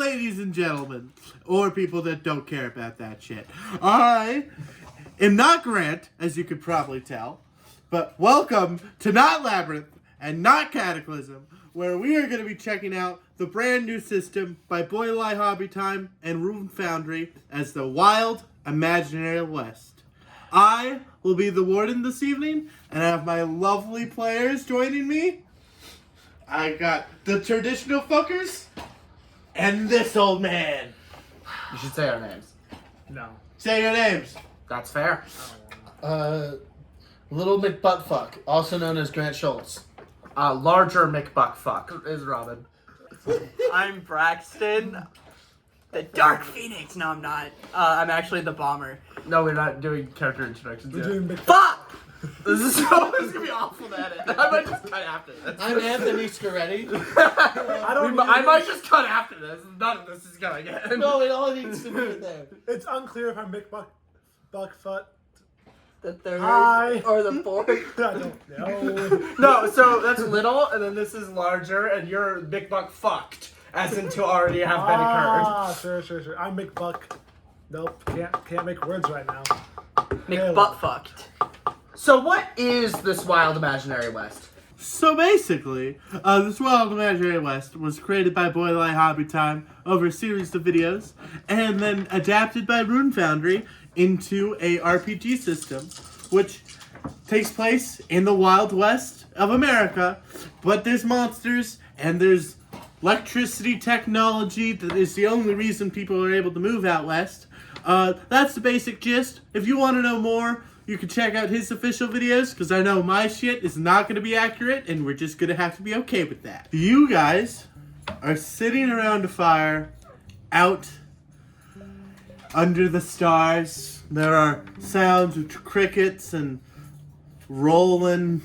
ladies and gentlemen, or people that don't care about that shit, I am not Grant, as you could probably tell, but welcome to Not Labyrinth and Not Cataclysm, where we are going to be checking out the brand new system by Boylai Hobby Time and Rune Foundry as the Wild Imaginary West. I will be the Warden this evening, and I have my lovely players joining me. I got the traditional fuckers and this old man. You should say our names. No. Say your names. That's fair. Little McButtfuck, also known as Grant Schultz. Larger McBuckfuck is Robin. I'm Braxton, the Dark Phoenix. No, I'm not. I'm actually the Bomber. No, we're not doing character introductions We're yet. doing big Fuck! This is gonna be awful at it. I might just cut after this. I'm Anthony Scaretti. I might just cut after this. None of this is gonna get. No, it all needs to be in there. It's unclear if I'm Buckfoot. The third Hi. or the fourth. I don't know. No, so that's little, and then this is larger, and you're Big Buck fucked, as in to already have been occurred. Sure. I'm McBuck. Nope, can't make words right now. McButt fucked. So what is this Wild Imaginary West? So basically, this Wild Imaginary West was created by Boylai Hobby Time over a series of videos, and then adapted by Rune Foundry into a RPG system, which takes place in the Wild West of America, but there's monsters, and there's electricity technology that is the only reason people are able to move out west. That's the basic gist. If you want to know more, you can check out his official videos, because I know my shit is not going to be accurate, and we're just going to have to be okay with that. You guys are sitting around a fire out under the stars. There are sounds of crickets and rolling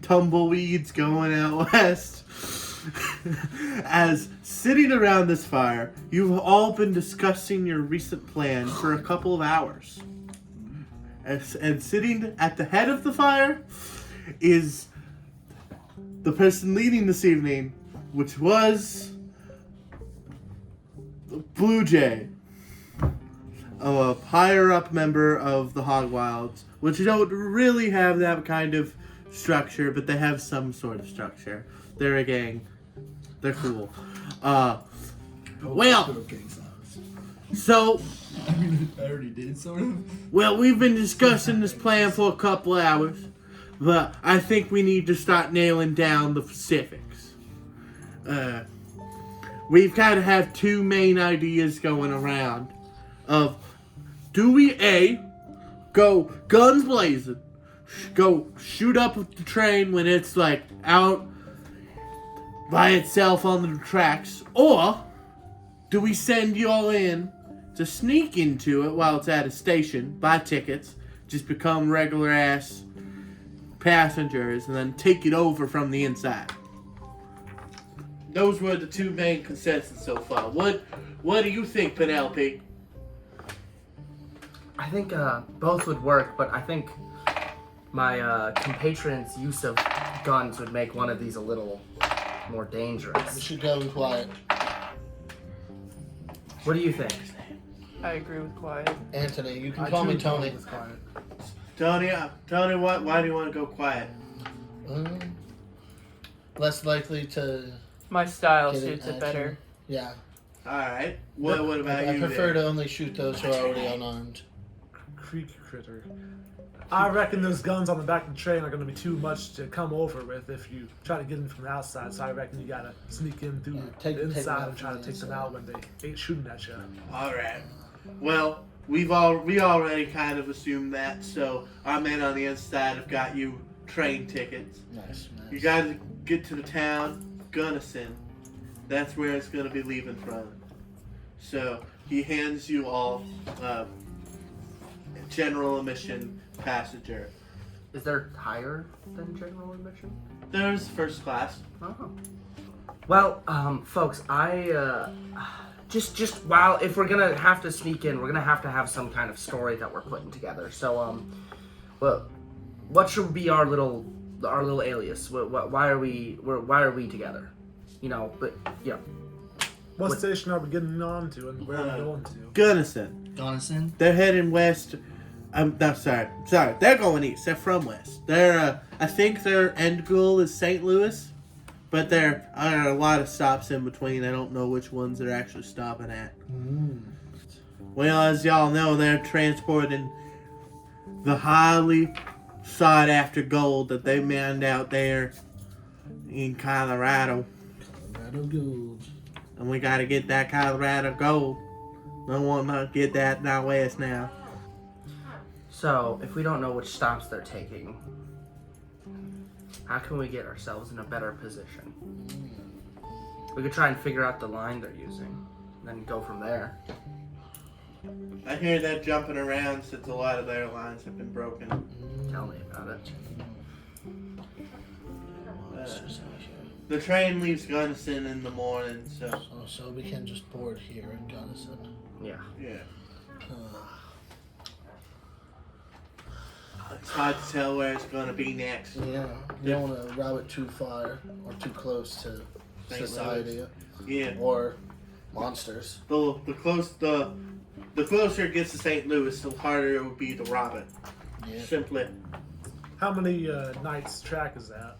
tumbleweeds going out west. As sitting around this fire, you've all been discussing your recent plan for a couple of hours. And sitting at the head of the fire is the person leading this evening, which was Blue Jay, a higher up member of the Hog Wilds, which don't really have that kind of structure, but they have some sort of structure. They're a gang. They're cool. So, I already did, sort of. well, we've been discussing this plan for a couple hours, but I think we need to start nailing down the specifics. We've kind of have two main ideas going around of, do we A, go guns blazing, go shoot up with the train when it's like out by itself on the tracks, or do we send you all in to sneak into it while it's at a station, buy tickets, just become regular ass passengers, and then take it over from the inside? Those were the two main consensus so far. What do you think, Penelope? I think both would work, but I think my compatriot's use of guns would make one of these a little more We dangerous. should go in quiet. What do you think? I agree with Quiet. Anthony, you can call me Tony. Tony, why do you want to go quiet? Less likely to My style get suits an it better. action. Yeah. Alright, what about I you? prefer then? to only shoot those who are already unarmed. Creek critter. I reckon those guns on the back of the train are going to be too much to come over with if you try to get them from the outside. So I reckon you gotta sneak in through take the them inside out and try to from the take them out when they ain't shooting at you. Alright. Well, we already kind of assumed that, so our men on the inside have got you train tickets. Nice. You gotta get to the town, Gunnison. That's where it's gonna be leaving from. So he hands you all general admission passenger. Is there higher than general admission? There's first class. Oh. Well, folks, I just while if we're gonna have to sneak in, we're gonna have some kind of story that we're putting together. So, well, what should be our little our little alias. Why are we together? You know, but yeah. What What- station are we getting on to and where are we going to? Gunnison. Jonathan. They're heading west. No, sorry. They're going east. They're from west. I think their end goal is St. Louis, but there are a lot of stops in between. I don't know which ones they're actually stopping at. Well, as y'all know, they're transporting the highly sought after gold that they mined out there in Colorado. Colorado gold. And we gotta get that Colorado gold. No one not get that in our west now. So, if we don't know which stops they're taking, how can we get ourselves in a better position? We could try and figure out the line they're using, then go from there. I hear they're jumping around since a lot of their lines have been broken. Tell me about it. The train leaves Gunnison in the morning, so So we can just board here in Gunnison. Yeah. yeah. It's hard to tell where it's gonna be next. Yeah. You don't want to route it too far or too close to St. society Yeah. or monsters. The closer it gets to St. Louis, the harder it would be to rob it. Yeah. Simply. How many nights track is that?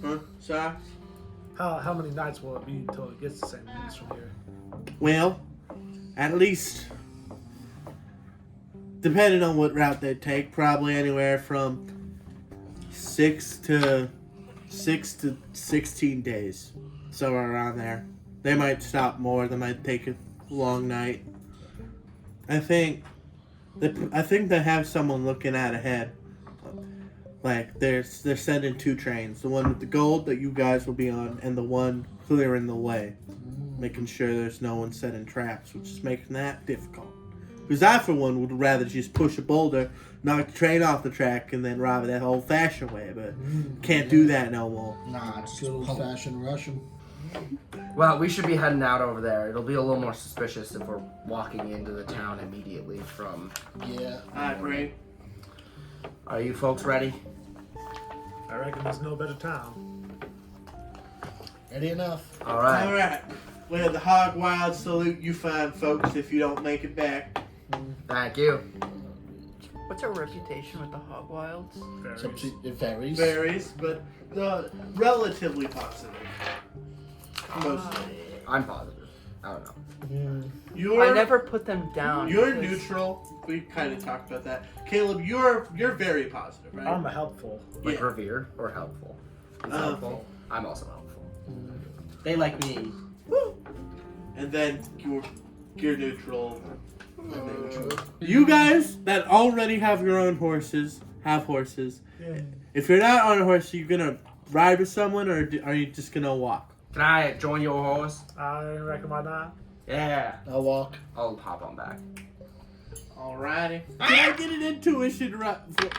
Huh? Sorry? How many nights will it be until it gets to St. Louis from here? Well, at least, depending on what route they take, probably anywhere from 6 to 16 days, somewhere around there. They might stop more. They might take a long night. I think they have someone looking out ahead. Like they're sending 2 trains, the one with the gold that you guys will be on, and the one clearing the way, making sure there's no one setting traps, which is making that difficult. Because I, for one, would rather just push a boulder, knock the train off the track, and then rob it that old-fashioned way, but can't do that no more. Nah, it's Good old fashioned Russian. Well, we should be heading out over there. It'll be a little more suspicious if we're walking into the town immediately from... Yeah. I agree. Are you folks ready? I reckon there's no better town. Ready enough. All right. All right. Well, the hog wild salute you fine folks if you don't make it back. Thank you. What's our reputation with the hog wilds? It varies. Varies, but relatively positive. Mostly. I'm positive. I don't know. You're I never put them down. You're because- neutral. We kind of talked about that. Caleb, you're very positive, right? I'm a helpful. Like Yeah. revered or helpful? Who's helpful? I'm also helpful. They like me. And then you're neutral. And then neutral. You guys that already have your own horses have horses. Yeah. If you're not on a horse, are you gonna ride with someone, or are you just gonna walk? Can I join your horse? I reckon why not? Yeah. I'll walk. I'll hop on back. Alrighty. Can I get an intuition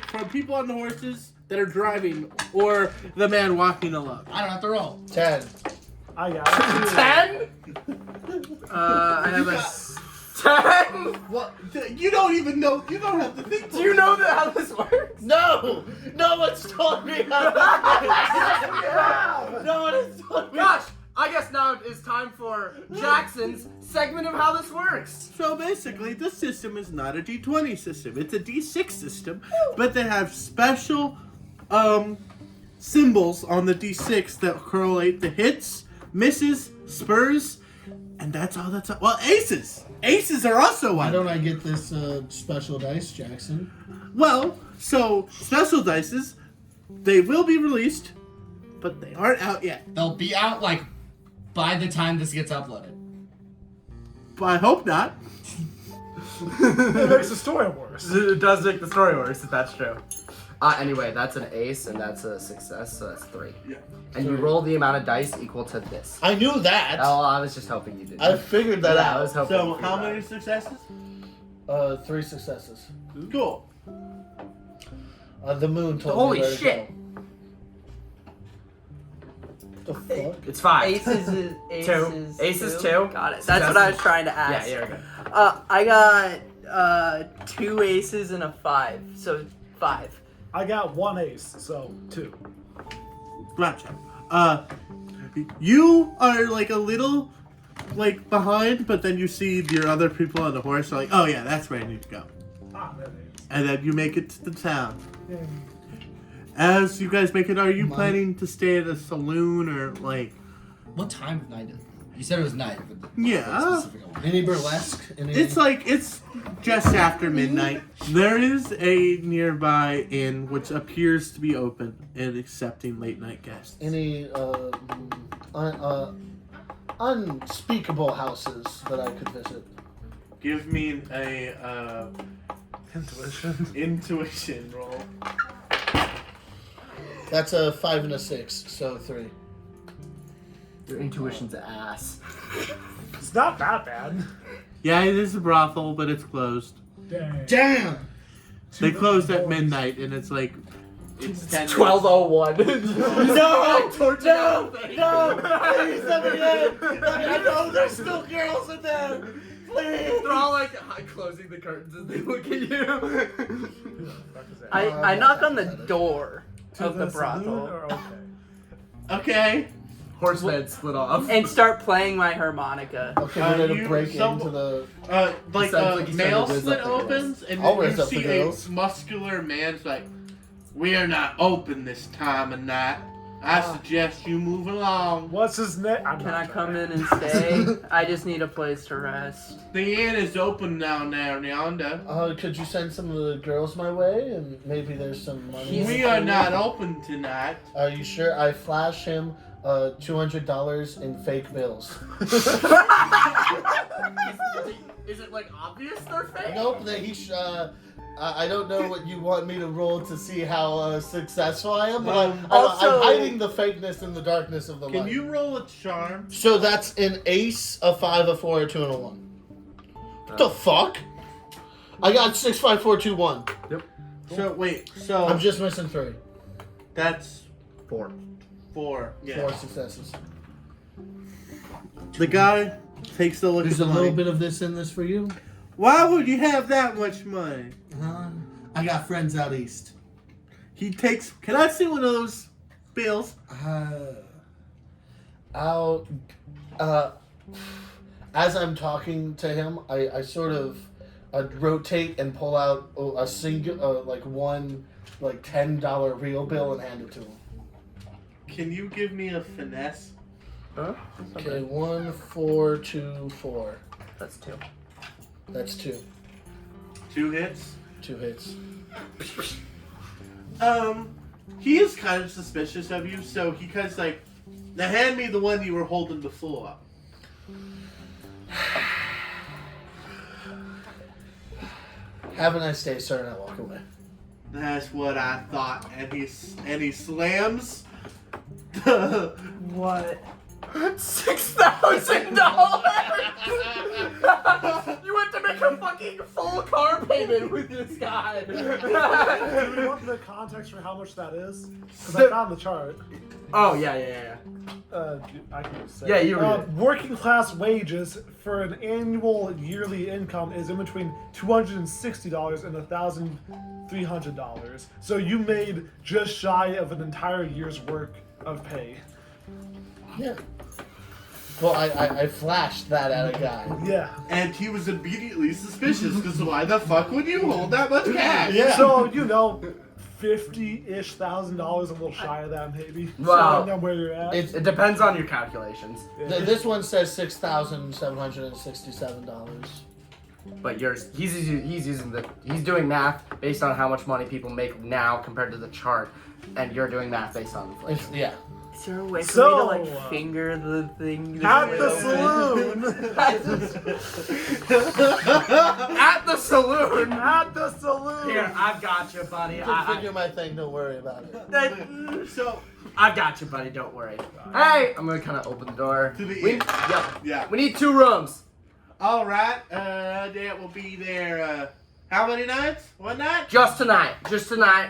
from people on the horses that are driving, or the man walking alone? I don't have to roll. 10. I got it. 10? I have a 10? What? You don't even know. You don't have to think. Do you know how this works? No! No one's told me how to No one has told me. Gosh, I guess now it's time for Jackson's segment of how this works. So basically, this system is not a D20 system. It's a D6 system, but they have special symbols on the D6 that correlate the hits, misses, spurs, and that's all. Well, aces. Aces are also Why one. don't I get this special dice, Jackson? Well, so special dices, they will be released, but they aren't out yet. They'll be out like by the time this gets uploaded. But I hope not. It makes the story worse. It does make the story worse, if that's true. Anyway, that's an ace and that's a success, so that's 3. Yeah. And you roll the amount of dice equal to this. I knew that. Oh, I was just hoping you did. I figured that Yeah, I out. was hoping. So you figured how that many out. successes? 3 successes. Cool. The moon told Holy me where to shit. go. The fuck? It's 5. Aces is aces. Aces 2. Got it. That's what I was trying to Yeah, ask. you're good. I got 2 aces and a 5, so 5. I got 1 ace, so 2. Gotcha. You are like a little like behind, but then you see your other people on the horse are like, oh yeah, that's where I need to go. Ah, there it is. And then you make it to the town. As you guys make it, are you planning to stay at a saloon or like? What time of night is it? You said it was night. But Yeah. Any burlesque? It's just after midnight. There is a nearby inn which appears to be open and accepting late night guests. Any unspeakable houses that I could visit? Give me a intuition roll. That's a 5 and a 6, so 3. Your intuition's ass. It's not that bad. Yeah, it is a brothel, but it's closed. Dang. Damn! They closed at midnight, and it's like it's 10. 12:01. No! Please let me in! I know there's still girls in there! Please! They're all like closing the curtains as they look at you. I knock on the door of the brothel Okay. Okay. Horsemen split off. and start playing my harmonica. Okay, we're you- gonna break some- into the... Like Sounds a like he's mail trying to slit raise up the girls. opens, and I'll then you raise up the see girls. a muscular man's like, "We are not open this time of night. I suggest you move along. What's his name? Can I come in and stay? I just need a place to rest. The inn is open now, yonder. could you send some of the girls my way? And maybe there's some money. We are not open tonight." Are you sure? I flash him $200 in fake bills. Is it like obvious they're fake? Nope, I don't know what you want me to roll to see how successful I am, but Also- I'm hiding the fakeness in the darkness of the Can light. you roll a charm? So that's an ace, a 5, a 4, a 2, and a 1. What the fuck? I got 6, 5, 4, 2, 1. So wait, so I'm just missing 3. that's 4. 4. Yeah. 4 successes. The guy takes a look There's at a the little money. bit of this in this for you. Why would you have that much money? I got friends out east. He takes. Can I see one of those bills? As I'm talking to him, I sort of rotate and pull out a single, one, $10 real bill and hand it to him. Can you give me a finesse? Huh? Okay, 1, 4, 2, 4. That's 2. That's 2. 2 hits. 2 hits. He is kind of suspicious of you, so he kind of like, now hand me the one you were holding before. Have a nice day, sir, and I walk away. That's what I thought. And he slams the. What? $6,000! You went to make a fucking full car payment with this guy. Do you want the context for how much that is? Because I found the chart. Oh, yeah. I can just say. Yeah, you read it. Working class wages for an annual yearly income is in between $260 and $1,300. So you made just shy of an entire year's work of pay. Yeah. Well, I flashed that at a guy. Yeah. And he was immediately suspicious, because why the fuck would you hold that much cash? Yeah. So, $50,000-ish, a little shy of that maybe. Wow. Depending on where you're at. It depends on your calculations. This one says $6,767. But yours, he's doing math based on how much money people make now compared to the chart, and you're doing math based on inflation. Yeah. Is there a way for So, me to like finger the thing? At the saloon! At the saloon. At the saloon! Here, I've got you, buddy. You can figure my thing, don't worry about it. So, I've got you, buddy. Don't worry. Hey, I'm gonna kind of open the door. To the we, inn. Yep. yeah. We need 2 rooms. Alright, that will be there, how many nights? One night? Just tonight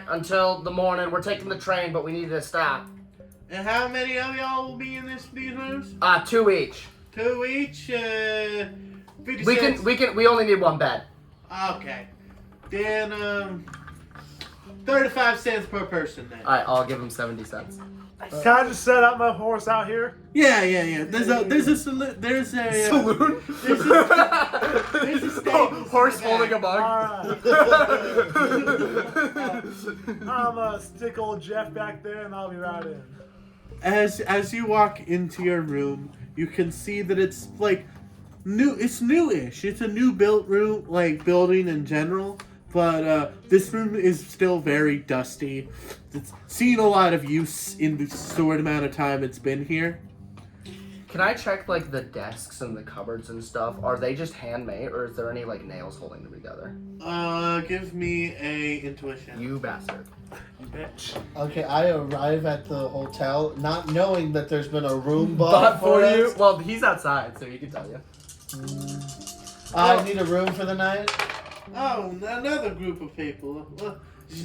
until the morning. We're taking the train, but we need to stop. And how many of y'all will be in these rooms? 2 each. 2 each, 50 We only need 1 bed. Okay. Then, 35 cents per person then. Alright, I'll give him 70 cents. Can I just set up my horse out here? Yeah. There's a Saloon? there's a stable. Horse holding a mug. Alright. I'm gonna stick old Jeff back there and I'll be right in. As you walk into your room, you can see that it's like new. It's newish. It's a new built room, like building in general. But this room is still very dusty. It's seen a lot of use in the short amount of time it's been here. Can I check like the desks and the cupboards and stuff? Are they just handmade, or is there any like nails holding them together? Give me a intuition. You bastard. Bitch. Okay, I arrive at the hotel not knowing that there's been a room bought But for you, us. well, he's outside, so he can tell you. I need a room for the night. Oh, another group of people.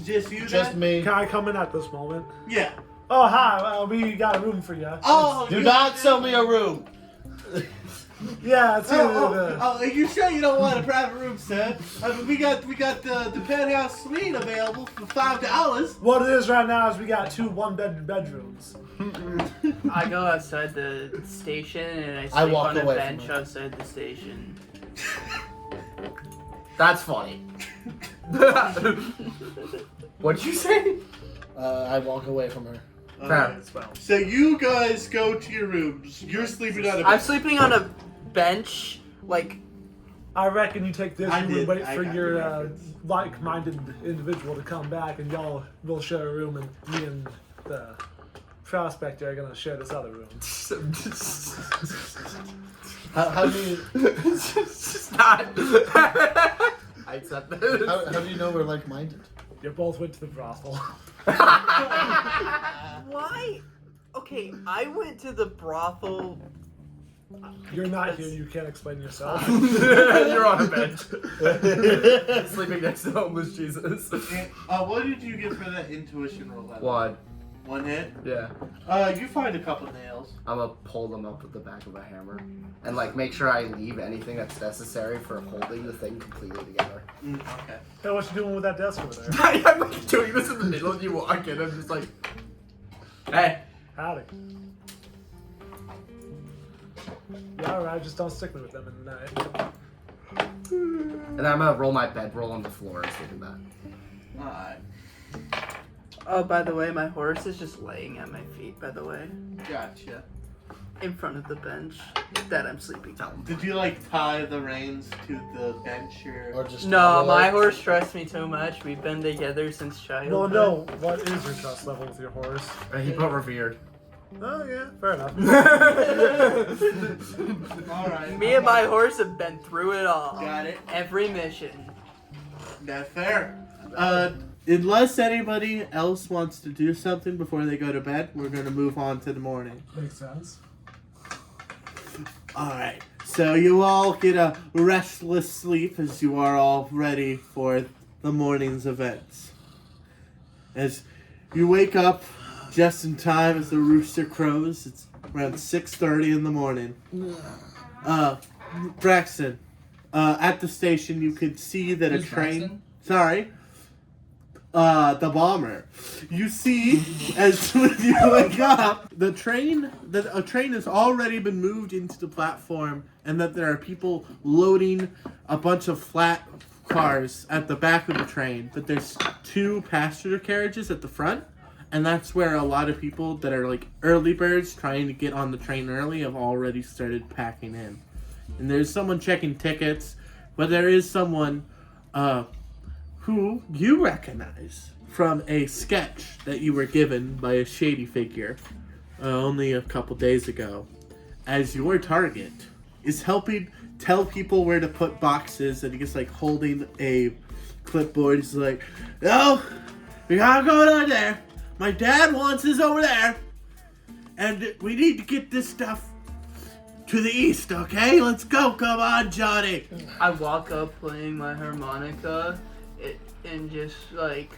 Just you Just then? me. Can I come in at this moment? Yeah. Oh, hi. We got a room for you. Oh, Do not sell me a room. Yeah, it's Are you sure you don't want a private room, sir? We got the penthouse suite available for $5. What it is right now is we got 2 bedrooms. I go outside the station and I I sleep walk on a away from bench her. outside the station. That's funny. What'd you say? I walk away from her. Fair. So you guys go to your rooms. You're sleeping on a I'm sleeping on a bench, like I reckon you take this I room did. and wait I for got your the reference. like-minded individual to come back, and y'all will share a room, and me and the prospector are gonna share this other room. How do you It's just not. I accept this. how do you know we're like-minded? You both went to the brothel. why? Okay, I went to the brothel. You're not here. You can't explain yourself. You're on a bench. Sleeping next to homeless Jesus. what did you get for that intuition roll? by the way? One. 1 hit? Yeah. You find a couple nails. I'm gonna pull them up with the back of a hammer. And like make sure I leave anything that's necessary for holding the thing completely together. Okay. Hey, what you doing with that desk over there? I'm like doing this in the middle and you walk in, I'm just like, hey. Howdy. Yeah, alright, just don't stick me with them in the night. And then I'm gonna roll my bedroll on the floor and sleep in that. Alright. Oh, by the way, my horse is just laying at my feet. By the way, Gotcha. in front of the bench that I'm sleeping on. Did you like tie the reins to the bench Or just No, my like, horse trusts me too much. We've been together since Well, childhood. no. What is your trust level with your horse? He put revered. Oh, yeah, fair enough. Alright. Me and my horse have been through it all. Got it. Every mission. That's fair. Unless anybody else wants to do something before they go to bed, we're going to move on to the morning. Makes sense. Alright, so you all get a restless sleep as you are all ready for the morning's events. As you wake up just in time as the rooster crows, it's around 6:30 in the morning. Braxton, at the station you could see that Who's a train... Braxton? Sorry. The bomber. You see, as when you wake up, a train has already been moved into the platform, and that there are people loading a bunch of flat cars at the back of the train. But there's 2 passenger carriages at the front, and that's where a lot of people that are like early birds trying to get on the train early have already started packing in. And there's someone checking tickets, but there is someone, who you recognize from a sketch that you were given by a shady figure only a couple days ago, as your target is helping tell people where to put boxes, and he's like holding a clipboard. He's like, "No, we gotta go down there. My dad wants us over there, and we need to get this stuff to the east, okay? Let's go. Come on, Johnny." I walk up playing my harmonica and just like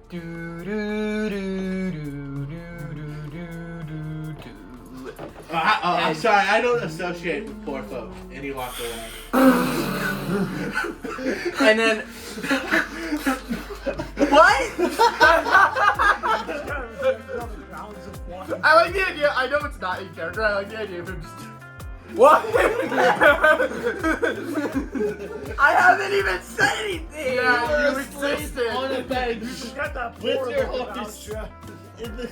do do do do do do do do. I'm sorry, I don't associate with poor folk. And you walk away. And then What? I like the idea. I know it's not in character. I like the idea of him just. What? I haven't even said anything. Yeah, you existed. On a bench. Got that With poor your little horse. mousetrap. In the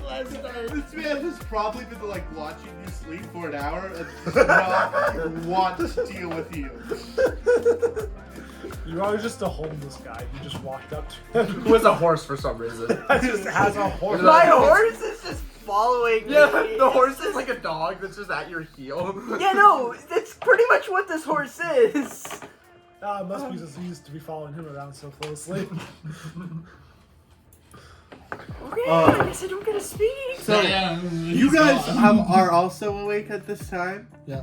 last night. This man has probably been like watching you sleep for an hour and does not want to deal with you. You're always just a homeless guy. You just walked up to him. Who has a horse for some reason? Just has a horse. My horse is just following me. Yeah, the horse is like a dog that's just at your heel. Yeah, no, that's pretty much what this horse is. Must be just used to be following him around so closely. Okay, I guess I don't get to speak. So you guys are also awake at this time. Yeah.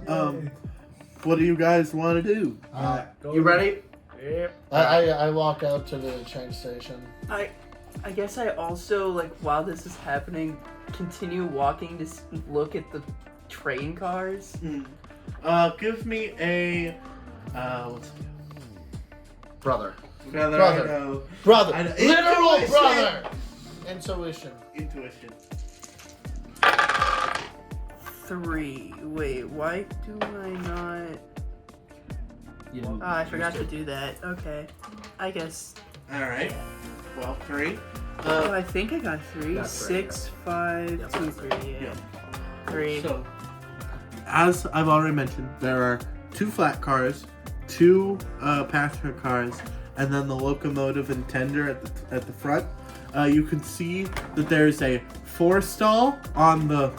What do you guys want to do? You ready? Yep. I walk out to the train station. I guess I also, like, while this is happening, continue walking to look at the train cars. Give me a what's it? Brother. Brother. Brother. I know. Brother. I know. Literal Intuition. brother. Intuition. Intuition. 3. Wait, why do I not? You didn't I forgot to do that. Okay. I guess. All right. Well, 3. Oh, I think I got 3. That's right, 6, 5, Yep. 2, 3. Yeah. 3. So, as I've already mentioned, there are 2 flat cars, 2 passenger cars, and then the locomotive and tender at the front. You can see that there's a Forestall on the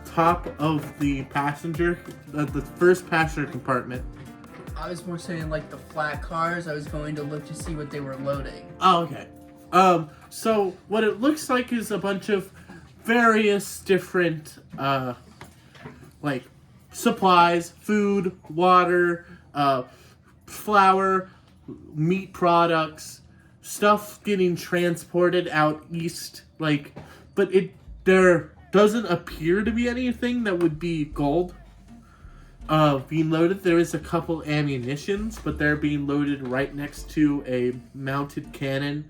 top of the passenger, the first passenger compartment. I was more saying like the flat cars. I was going to look to see what they were loading. Oh, okay. So what it looks like is a bunch of various different, like supplies, food, water, flour, meat products, stuff getting transported out east, like, but there doesn't appear to be anything that would be gold being loaded. There is a couple ammunitions, but they're being loaded right next to a mounted cannon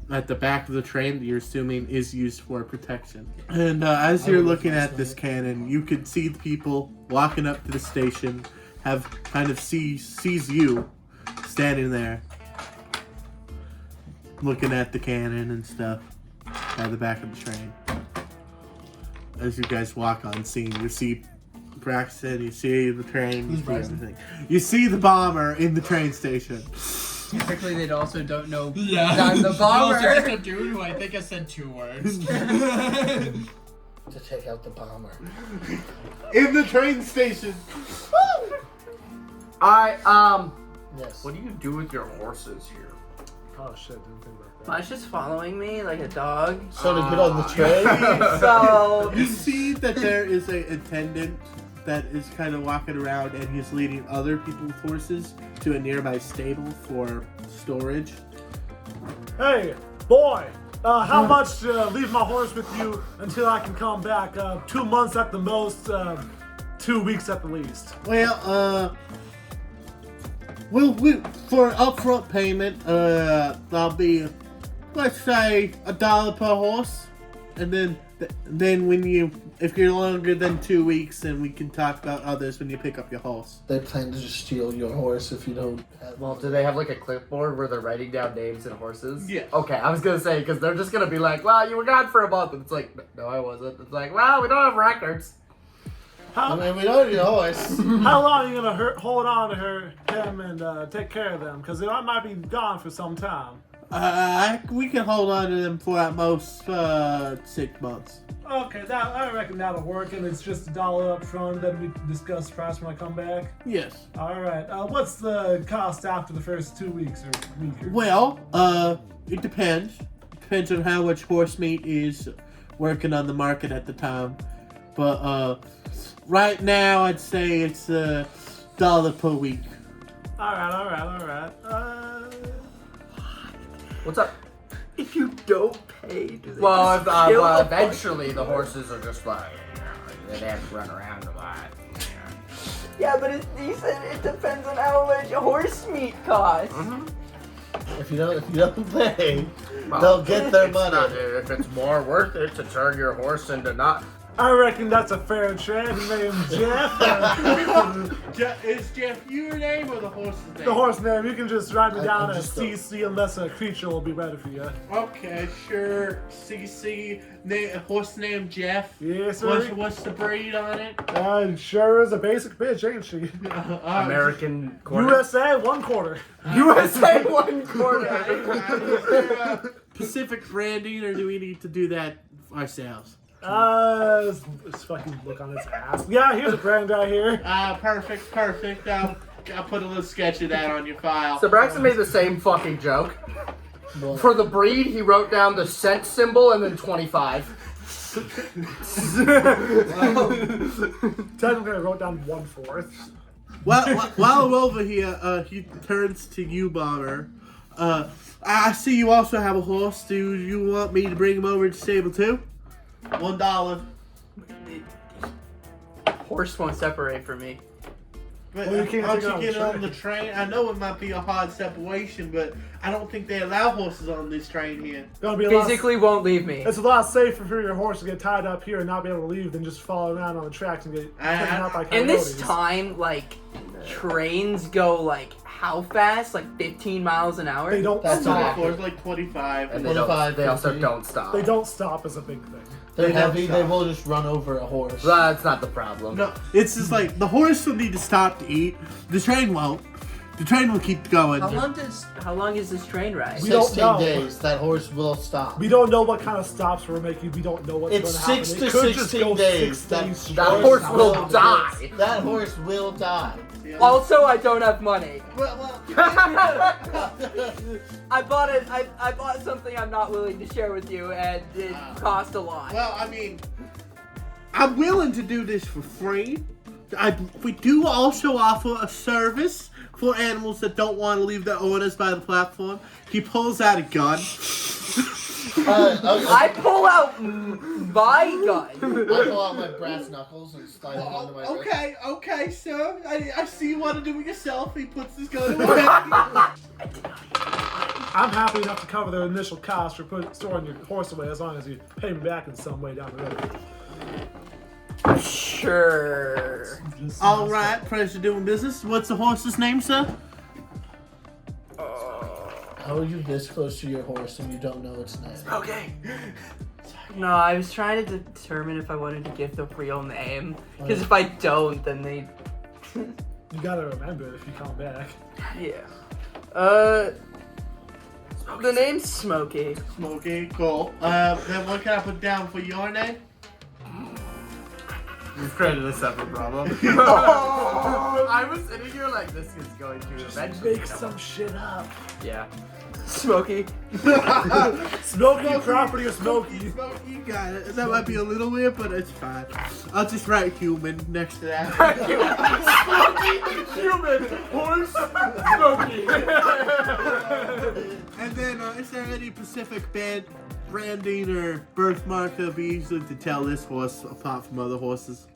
at the back of the train that you're assuming is used for protection. And as you're looking at this cannon, you can see the people walking up to the station have kind of sees you standing there looking at the cannon and stuff at the back of the train. As you guys walk on scene, you see Braxton, you see the train, you see everything. You see the bomber in the train station. Typically, they also don't know. Yeah. I'm the bomber. You also a dude who I think I said 2 words. To take out the bomber. In the train station. Yes. What do you do with your horses here? Oh shit, didn't think about that. Mine's just following me like a dog. So to get on the train. So You see that there is a attendant that is kind of walking around, and he's leading other people's horses to a nearby stable for storage. Hey, boy! How much to leave my horse with you until I can come back? 2 months at the most, 2 weeks at the least. Well, we for upfront payment, that'll be, let's say, $1 per horse, and then when if you're longer than 2 weeks, then we can talk about others when you pick up your horse. They plan to just steal your horse if you don't have. Well, do they have like a clipboard where they're writing down names and horses? Yeah. Okay, I was gonna say, because they're just gonna be like, well, you were gone for a month. And it's like, no, I wasn't. It's like, well, we don't have records. I mean, we know your horse. How long are you gonna hold on to him and take care of them? Because they might be gone for some time. We can hold on to them for at most 6 months. Okay, I reckon that'll work, and it's just $1 up front. Then we discuss the price when I come back. Yes. All right. What's the cost after the first 2 weeks or week? Or... Well, it depends. Depends on how much horse meat is working on the market at the time. But right now, I'd say it's $1 per week. All right. What's up? if you don't pay, do they Well, just kill the eventually the horses are just like, they have to run around a lot. Yeah, but he said it depends on how much horse meat costs. If you don't pay, they'll get their money. If it's more worth it to turn your horse into not. I reckon that's a fair trade, named Jeff. Is Jeff your name or the horse's name? The horse name, you can just write me down I'm as just CC unless a creature will be ready for you. Okay, sure. CC, horse named Jeff. Yes, sir. What's the breed on it? Sure is a basic bitch, ain't she? American quarter. USA, 1 quarter. USA 1 quarter. Is there, Pacific branding, or do we need to do that ourselves? Let's fucking look on its ass. Yeah, here's a brand right here. Perfect. I'll put a little sketch of that on your file. So Braxton made the same fucking joke. For the breed, he wrote down the cent symbol and then 25. Technically, I wrote down 1/4. Well, while we're over here, he turns to you, Bomber. I see you also have a horse. Do you want me to bring him over to the stable too? $1. Horse won't separate from me. But Well, you can't aren't take it you on the getting on train. the train? I know it might be a hard separation, but I don't think they allow horses on this train here. Gonna be a lot. Physically won't leave me. It's a lot safer for your horse to get tied up here and not be able to leave than just follow around on the tracks and get taken out by coyotes. In this time, like, trains go, like, how fast? Like 15 miles an hour? They don't That's stop. all. It's like 25. And they also 50. don't stop. They don't stop is a big thing. They're They don't heavy. stop. They will just run over a horse. That's not the problem. No, it's just like the horse will need to stop to eat. The train won't. The train will keep going. How long is this train ride? We don't 16 know. days. That horse will stop. We don't know what kind of stops we're making. We don't know what's It's going to happen. 6 It to could just 16 go days. 6 That- days That straight. horse Not will really. die. That horse will die. Yeah. Also, I don't have money. Well, I bought it. I bought something I'm not willing to share with you, and it cost a lot. well, I mean, I'm willing to do this for free. We do also offer a service for animals that don't want to leave their owners by the platform. He pulls out a gun. I pull out my gun. I pull out my brass knuckles and slide them onto my wrist. Okay, sir. I see you want to do it yourself. He puts his gun away. I'm happy enough to cover the initial cost for storing your horse away as long as you pay me back in some way down the road. Sure. All right, pleasure doing business. What's the horse's name, sir? How are you this close to your horse and you don't know its name? Okay. No, I was trying to determine if I wanted to give the real name. Because if I don't, then they... You gotta remember it if you come back. Yeah. The name's Smokey. Smokey, cool. Then what can I put down for your name? You've created a separate problem. I was sitting here like, this is going to eventually Make some shit up. Yeah. Smokey. Smoky property or Smoky? Smokey, you got it. That might be a little weird, but it's fine. I'll just write human next to that. Human horse Smokey. And then, is there any Pacific branding or birthmark that we use to tell this horse apart from other horses?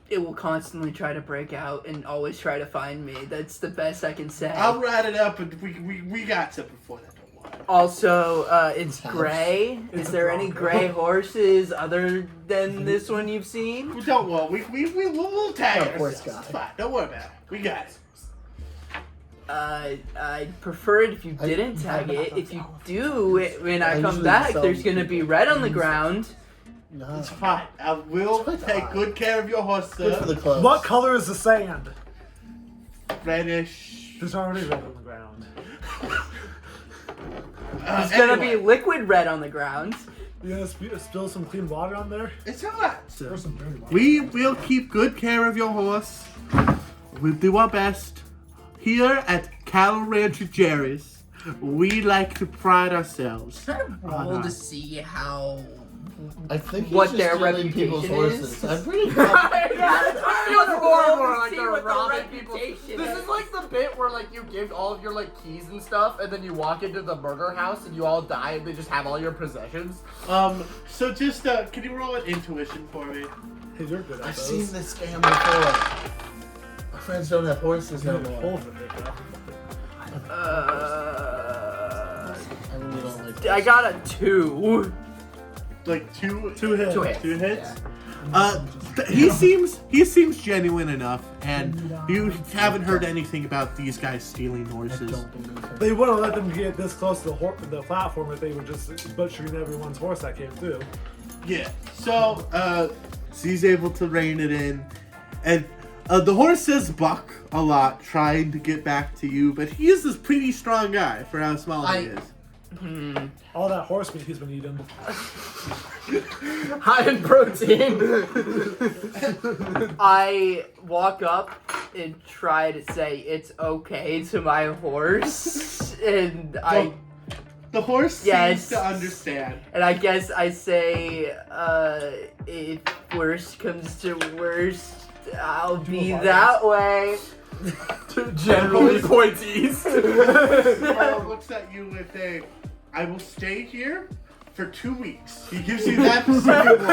It will constantly try to break out and always try to find me. That's the best I can say. I'll write it up, and we got something for that. Don't worry. Also, it's gray. It's Is a there any Bronco. gray horses other than this one you've seen? Well, don't worry. We'll tag it horse ourselves. guy. It's fine. Don't worry about it. We got it. I'd prefer it if you didn't tag it. If you do, when I I come usually back, sell there's gonna be people. red on the ground. No. It's fine. I will It's take fine. good care of your horse, Good for the sir. clothes. What color is the sand? Reddish. There's already red on the ground. There's gonna be liquid red on the ground. You gonna spill some clean water on there? It's alright, sir. Or some dirty water? We will keep good care of your horse. We'll do our best. Here at Cattle Rancher Jerry's, we like to pride ourselves. Roll to see how. I think he's What just their stealing people's reputation horses. is? I'm pretty Yeah, It feels more and more like See they're what the robbing people. reputation This is. is like the bit where like you give all of your like keys and stuff, and then you walk into the murder house and you all die, and they just have all your possessions. So just, can you roll an intuition for me? Hey, you're good at I've those. seen this scam before. My friends don't have horses no You're more. full of it, big guy. I got a 2. Like two Two hits. 2 hits. 2 hits. Yeah. He seems genuine enough, and you haven't heard anything about these guys stealing horses. They wouldn't let them get this close to the platform if they were just butchering everyone's horse that came through. Yeah. So he's able to rein it in, and the horse says buck a lot, trying to get back to you, but he is this pretty strong guy for how small he is. All that horse meat he's been eating. High in protein. I walk up and try to say it's okay to my horse, and The horse Yes. seems to understand. and I guess I say, if worst comes to worst, I'll be that way. Generally points east. Looks at you with a, I will stay here for 2 weeks. He gives you that specific word.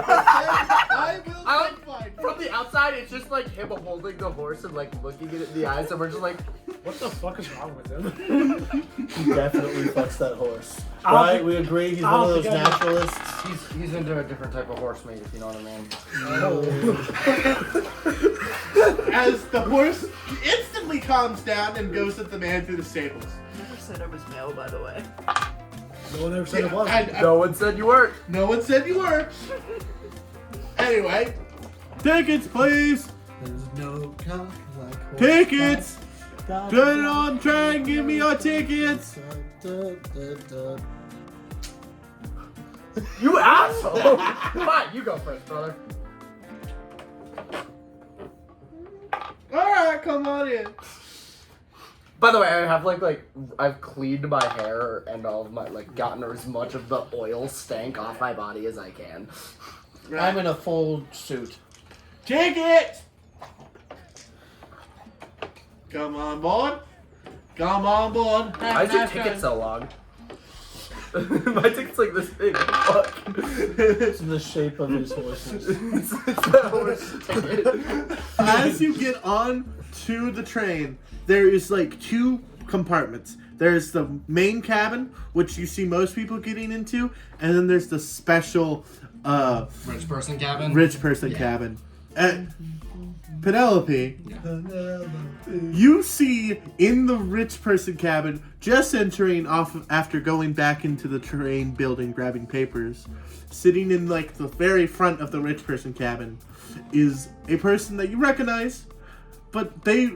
I will find you. From the outside, it's just like him holding the horse and like looking it in the eyes, and we're just like, What the fuck is wrong with him? He definitely fucks that horse. I don't Right? think- We agree. He's I one of don't those think I- naturalists. he's into a different type of horse meat, if you know what I mean. As the horse instantly calms down and goes with the man through the stables. Never said I was male, by the way. No one ever said it was. And, No one said you weren't. no one said you were. Anyway, tickets, please. There's no cock like horse. Tickets. Turn it on train. Give me your tickets. You asshole! Fine, you go first, brother. All right, come on in. By the way, I have I've cleaned my hair and all of my gotten as much of the oil stank off my body as I can. I'm in a full suit. Ticket. Come on board. Come on board. Why is your ticket so long? My ticket's like this big. Fuck. It's in the shape of his horses. It's the horse ticket. As you get on to the train, there is like 2 compartments. There's the main cabin, which you see most people getting into, and then there's the special Rich person cabin. rich person cabin. Penelope, you see in the rich person cabin, just entering off after going back into the train building, grabbing papers, sitting in like the very front of the rich person cabin, is a person that you recognize, but they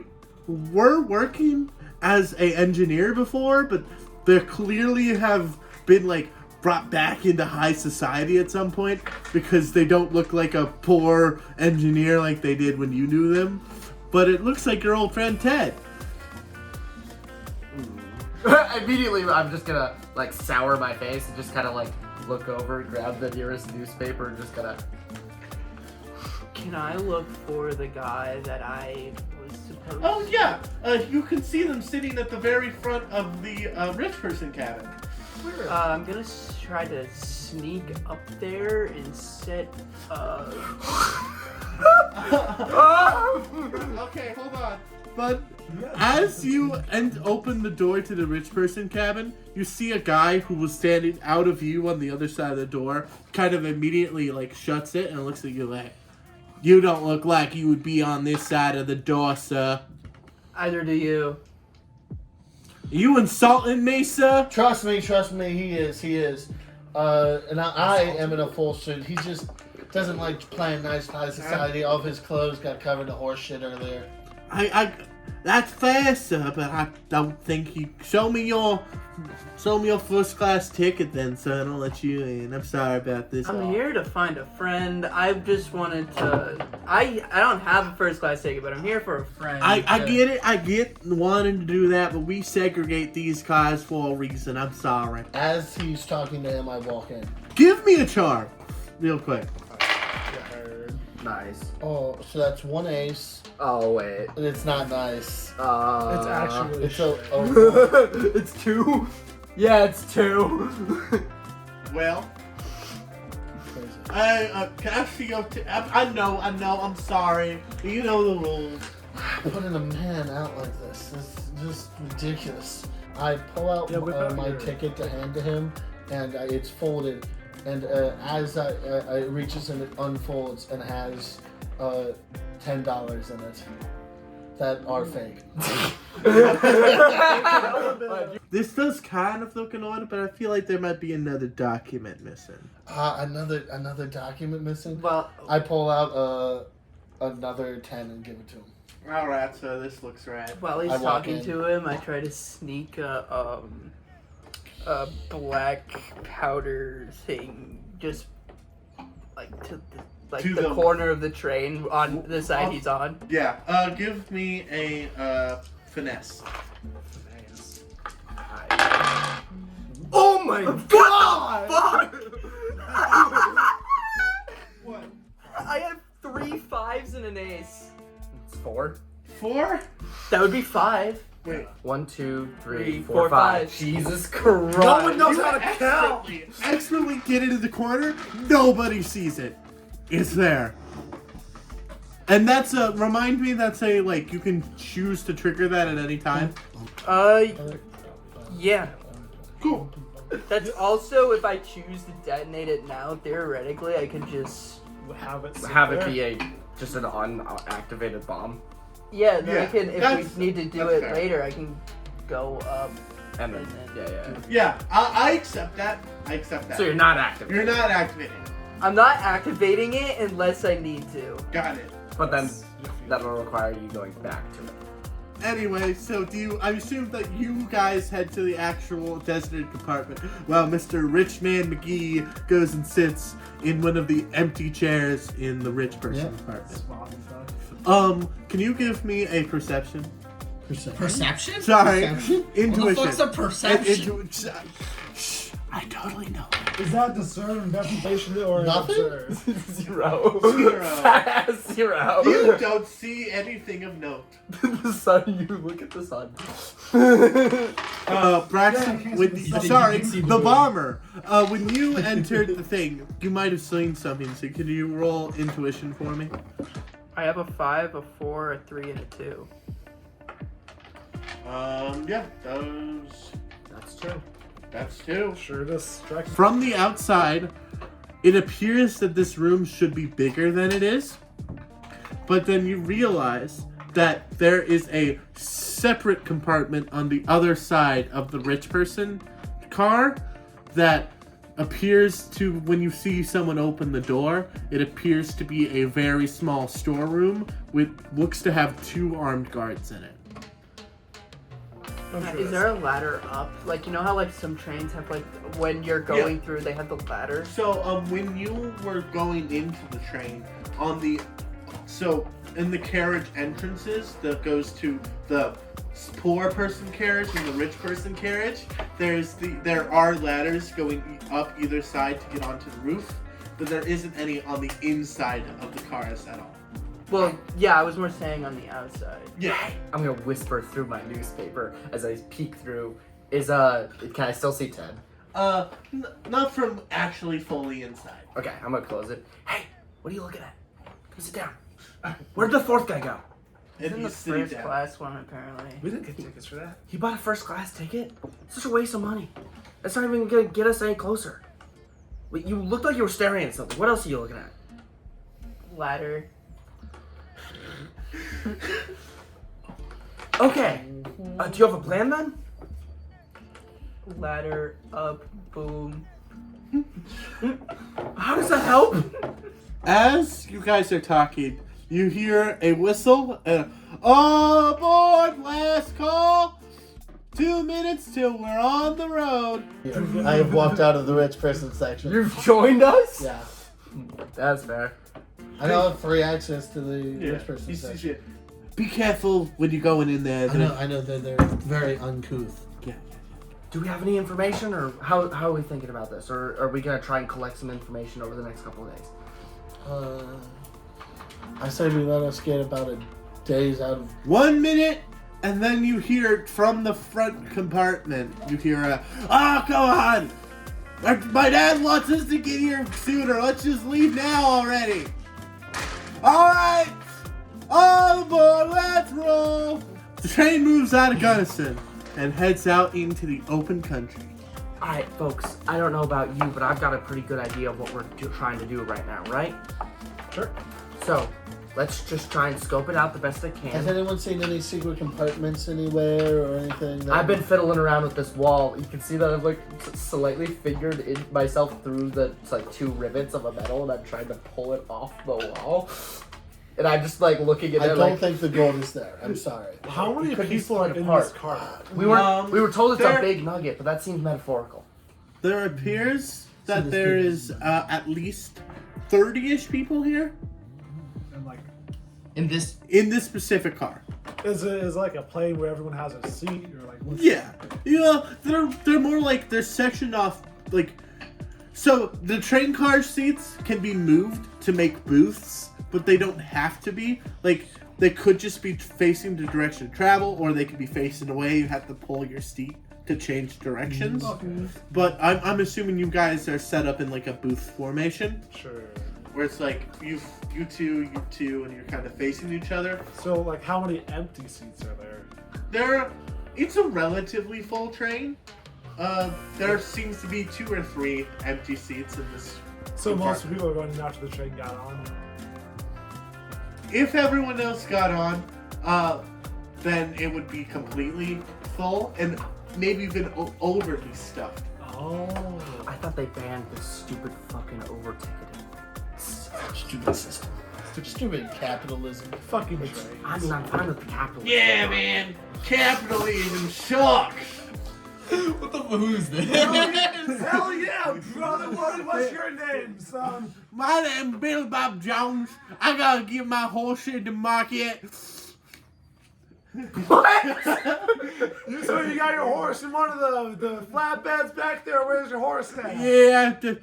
were working as a engineer before, but they clearly have been like brought back into high society at some point because they don't look like a poor engineer like they did when you knew them. But it looks like your old friend Ted. Immediately, I'm just gonna sour my face and just kind of look over, grab the nearest newspaper, and just kind of. Can I look for the guy that I was supposed Oh yeah, you can see them sitting at the very front of the rich person cabin. I'm gonna try to sneak up there and set. Okay, hold on. But as you open the door to the rich person cabin, you see a guy who was standing out of view on the other side of the door, kind of immediately shuts it and looks at you like, "You don't look like you would be on this side of the door, sir. Either do you. Are you insulting me, sir?" Trust me, he is. And I am in a full suit. He just doesn't like playing nice high society. All of his clothes got covered in horse shit earlier. That's fair, sir, but I don't think you show me your first class ticket then, sir, and I'll let you in. I'm sorry about this. I'm here to find a friend. I just wanted to. I don't have a first class ticket, but I'm here for a friend. I get it. I get wanting to do that, but we segregate these cars for a reason. I'm sorry. As he's talking to him, I walk in. Give me a charm, real quick. Nice. Oh, so that's 1 ace. Oh wait. And it's not nice. It's actually It's shit. It's 2. Yeah, it's 2. Well, Crazy. can I see your? I know. I'm sorry. You know the rules. Putting a man out like this is just ridiculous. I pull out Yeah, without my your- ticket to hand to him, and it's folded. And as I reaches and it unfolds and has $10 in it that are fake. This does kind of look annoying, but I feel like there might be another document missing. Another document missing. Well, I pull out another 10 and give it to him. Alright, so this looks right. While he's I walk talking in. to him, I try to sneak a black powder thing just like to To the the- corner of the train on the side he's on. Yeah, give me a finesse. oh my god! What? I have 3 5s and an ace. It's 4. 4? That would be 5. Wait. 1, 2, 3, 3, 4, 4, 5. 5. Jesus Christ! No one knows You how to count. expertly get into the corner, nobody sees it. It's there. And that's remind me that's like you can choose to trigger that at any time. Yeah. Cool. That's also if I choose to detonate it now, theoretically I can just Have it. sit Have it there. be just an unactivated bomb, then I Yeah, can if that's- we need to do that's it fair. later, I can go up. and then And then- Yeah, I accept that. I accept that. so you're not active. You're not activating it. I'm not activating it unless I need to. Got it. But then that'll require you going back to it. Anyway, so I assume that you guys head to the actual designated compartment while Mr. Richman McGee goes and sits in one of the empty chairs in the rich person Yeah. compartment. Spot and stuff. Can you give me a perception? Perception? Sorry, Perception? intuition. What the fuck's a perception? Shh, I totally know. Is that discern, investigation, or Nothing? observe? 0. 0. 0. You don't see anything of note. The sun. You look at the sun. Braxton, Yeah, I when can't see the sun. sorry, You can see the the moon. bomber. When you entered the thing, you might have seen something. So can you roll intuition for me? I have a 5, a 4, a 3, and a 2. Yeah, those. That's true. That's 2. Sure, this strikes. From the outside, it appears that this room should be bigger than it is. But then you realize that there is a separate compartment on the other side of the rich person car that appears to, when you see someone open the door, it appears to be a very small storeroom with looks to have 2 armed guards in it. I'm sure Is there a ladder up? Like, you know how like some trains have like when you're going through they have the ladder? So, when you were going into the train, in the carriage entrances that goes to the poor person carriage and the rich person carriage, there are ladders going up either side to get onto the roof, but there isn't any on the inside of the cars at all. Well, yeah, I was more saying on the outside. Yeah. I'm gonna whisper through my newspaper as I peek through. Can I still see Ted? Not from actually fully inside. Okay, I'm gonna close it. Hey, what are you looking at? Come sit down. Where'd the 4th guy go? It's in the he's sitting first down. class one apparently. We didn't get tickets for that. He bought a first class ticket? Such a waste of money. That's not even gonna get us any closer. Wait, you looked like you were staring at something. What else are you looking at? Ladder. Okay. Do you have a plan then? Ladder up, boom. How does that help? As you guys are talking, you hear a whistle and all aboard, last call. 2 minutes till we're on the road. I have walked out of the rich person section. You've joined us? Yeah. That's fair. I now have free access to the rich person section. Be careful when you're going in there. I know they're very uncouth. Yeah. Do we have any information, or how are we thinking about this? Or are we gonna try and collect some information over the next couple of days? I say we let us get about a day's out of. 1 minute, and then you hear from the front compartment, you hear oh, come on! My dad wants us to get here sooner. Let's just leave now already. Alright! All aboard, let's roll! The train moves out of Gunnison, and heads out into the open country. Alright, folks, I don't know about you, but I've got a pretty good idea of what we're trying to do right now, right? Sure. So, let's just try and scope it out the best I Has can. anyone seen any secret compartments anywhere or anything? That... I've been fiddling around with this wall. You can see that I've like slightly fingered in myself through the like 2 rivets of a metal, and I'm trying to pull it off the wall. And I'm just like looking at I it don't like think the gold is there. I'm sorry. How many Could be people are split in apart. this cart? we were told it's there- a big nugget, but that seems metaphorical. There appears that this there big. is at least 30-ish people here And like, In this, in this specific car. is it like a plane where everyone has a seat, or like? What's Yeah, they're more like they're sectioned off like. So the train car seats can be moved to make booths, but they don't have to be. Like they could just be facing the direction of travel, or they could be facing away. You have to pull your seat to change directions. But I'm assuming you guys are set up in like a booth formation, Sure. where it's like you two, and you're kind of facing each other. So like, how many empty seats are there? It's a relatively full train. There seems to be 2 or 3 empty seats in this. So most compartment. people are going in after the train got on. If everyone else got on, then it would be completely full and maybe even overly stuffed. Oh. I thought they banned this stupid fucking over ticketing. Stupid system. Stupid capitalism. Fucking train. I'm fine with the capitalism. Yeah, man, capitalism sucks. what the who's this? Hell yeah, brother! What's your name, son? My name's Bill Bob Jones. I gotta get my horse in the market. What? So you got your horse in one of the flatbeds back there. Where's your horse at? Yeah,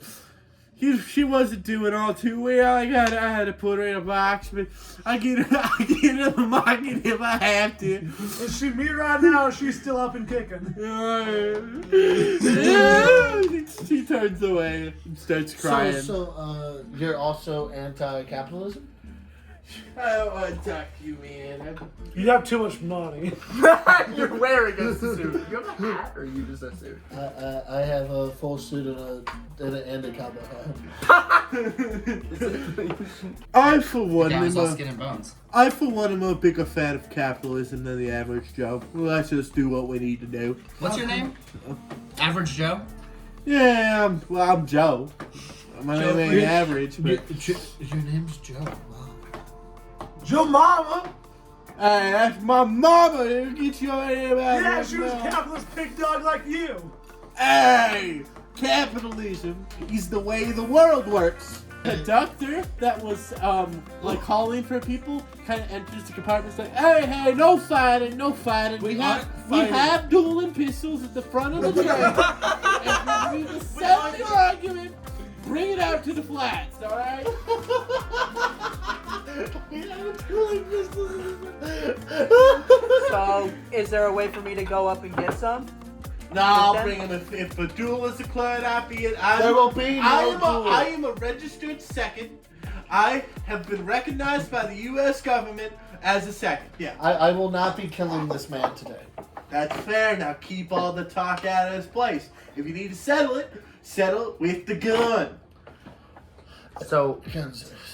she wasn't doing all too well. I had to put her in a box, but I get in the market if I have to. Is she me right now, or she's still up and kicking? She turns away and starts crying. So, you're also anti-capitalism? I don't want to talk to you, man. You have too much money. You're wearing a suit. You have a hat, or are you just a suit? I have a full suit and a cowboy hat. I for one Down am all a, skin and bones. I for one am a bigger fan of capitalism than the average Joe. Let's just do what we need to do. What's your name? Average Joe? Yeah, I'm Joe. My name ain't average, but Your name's Joe. Wow. Your mama? hey, that's my mama. Get your name out Yeah, of she was a mouth. capitalist pig dog like you. Hey, capitalism is the way the world works. The doctor that was like calling for people kind of enters the compartment and like, hey, no fighting, no fighting. We have dueling pistols at the front of the train. If you need to settle the argument, bring it out to the flats, all right? So, is there a way for me to go up and get some? No, I'll bring him if a duel is declared, I'll be it. There will be no duel. I am a registered second. I have been recognized by the U.S. government as a second. Yeah, I will not be killing this man today. that's fair. Now keep all the talk out of this place. If you need to settle it with the gun. So,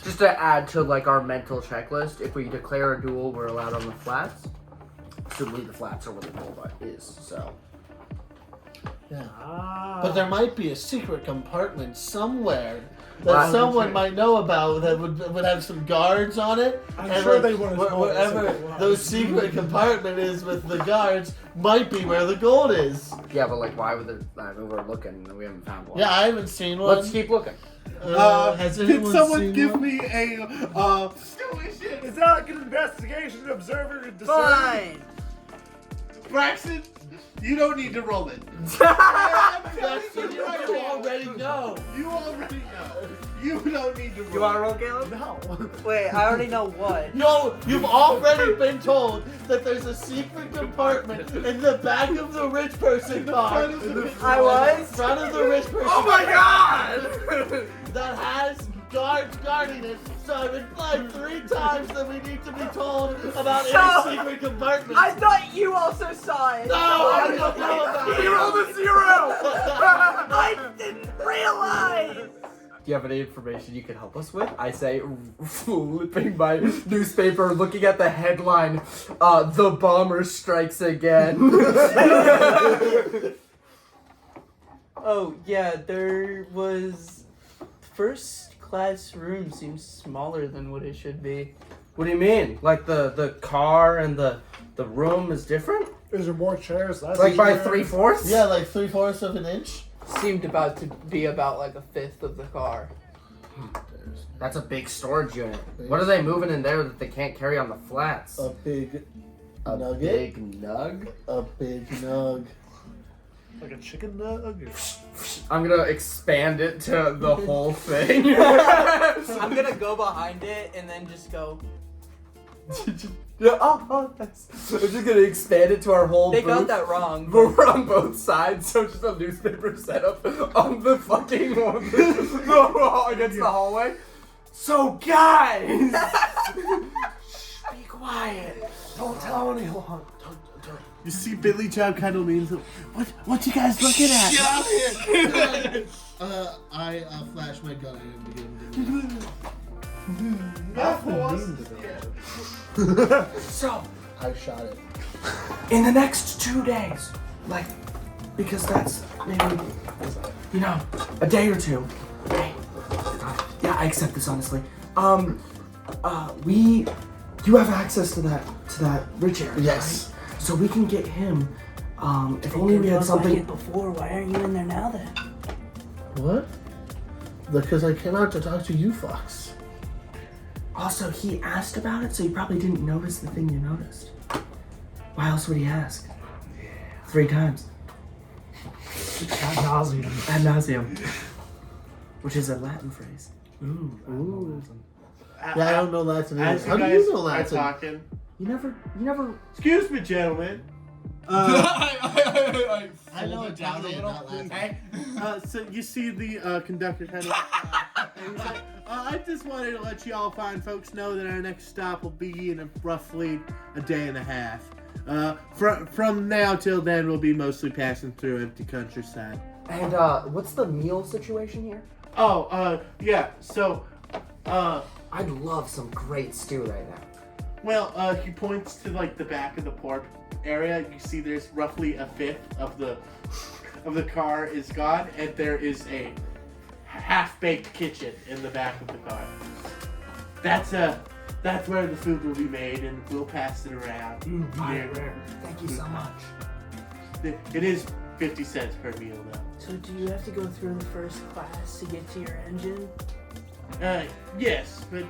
just to add to like our mental checklist, if we declare a duel, we're allowed on the flats. Assuming the flats are where the bull is. So, Yeah. Ah. But there might be a secret compartment somewhere that Well, someone might know about that would have some guards on it. I'm and sure like, they wouldn't know what wherever it was. those secret compartment is with the guards might be where the gold is. yeah, but like, why would the? I mean, we're looking and we haven't found one. Yeah, I haven't seen one. Let's keep looking. Has Can anyone someone seen give one? me a Is that like an investigation, observer, discern? Fine. Braxton? You don't need to roll it. That's what you already know. You already know. You don't need to roll. You want to roll, Caleb? No. Wait, I already know what. No, you've already been told that there's a secret compartment in the back of the rich person car. I was? In front of the rich person Oh my god! that has guards guarding it, so I've been flagged 3 times that we need to be told about So- any secret compartments. I thought you also saw it. No, I don't know about it. He rolled a 0! I didn't realize. Do you have any information you can help us with? I say, flipping my newspaper, looking at the headline, "The bomber strikes again." Oh, yeah, there was... First class room seems smaller than what it should be. What do you mean? Like the car and the room is different? Is there more chairs? Less Like by chairs? 3/4? Yeah, like 3/4 of an inch. Seemed about to be about like a fifth of the car. That's a big storage unit. What are they moving in there that they can't carry on the flats? A big nugget. Big nug? A big nug. Like a chicken nug? I'm gonna expand it to the whole thing. I'm gonna go behind it and then just go. Yeah, oh, that's. I'm just gonna expand it to our whole They booth. got that wrong. We're on both sides, so just a newspaper set up on the fucking wall against the hallway. So, guys! Shh, be quiet. Don't tell anyone. You see Billy Joe kind of leans. What you guys looking at? Get out of here! I flash my gun at him to get him to So, I shot it. in the next 2 days, like, because that's maybe, a day or two. Hey, yeah, I accept this honestly. You have access to that rich area. Yes. Right? So we can get him. If only we had something. before. Why aren't you in there now then? What? Because I came out to talk to you, Fox. Also, he asked about it, so you probably didn't notice the thing you noticed. Why else would he ask? 3 times. Ad nauseum. Ad nauseum. Which is a Latin phrase. Ooh. Yeah, I don't know Latin. As How you do guys you know are Latin? talking. You never. Excuse me, gentlemen. I know Italian, not Latin. So you see the conductor kind of. And he's like, I just wanted to let you all fine folks know that our next stop will be in roughly a day and a half. From now till then, we'll be mostly passing through empty countryside. And what's the meal situation here? Yeah. So, I'd love some great stew right now. well, he points to like the back of the pork area. You see, there's roughly a fifth of the car is gone, and there is a half-baked kitchen in the back of the car. That's where the food will be made, and we'll pass it around. Thank you so much. It is 50 cents per meal, though. So do you have to go through the first class to get to your engine? Yes, but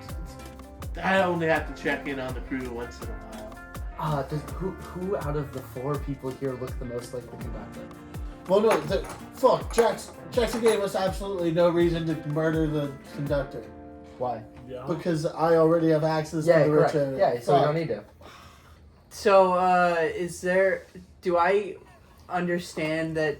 I only have to check in on the crew once in a while. Who out of the 4 people here look the most like the conductor? Well, no, fuck. Jackson gave us absolutely no reason to murder the conductor. Why? Yeah. Because I already have access Yeah, to the rich correct. area. Yeah, so we Fuck. don't need to. So, do I understand that,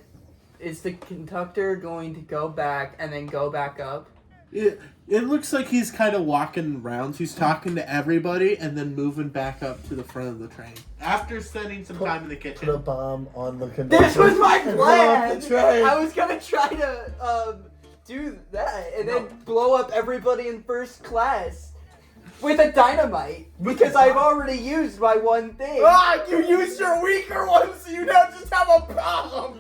is the conductor going to go back and then go back up? It looks like he's kind of walking around. He's talking to everybody and then moving back up to the front of the train. After spending some time in the Put a kitchen. bomb on the conductor. This was my Blow plan! up the train. I was gonna try to, do that and then blow up everybody in first class with a dynamite because I've already used my one thing. You used your weaker one, so you now just have a bomb!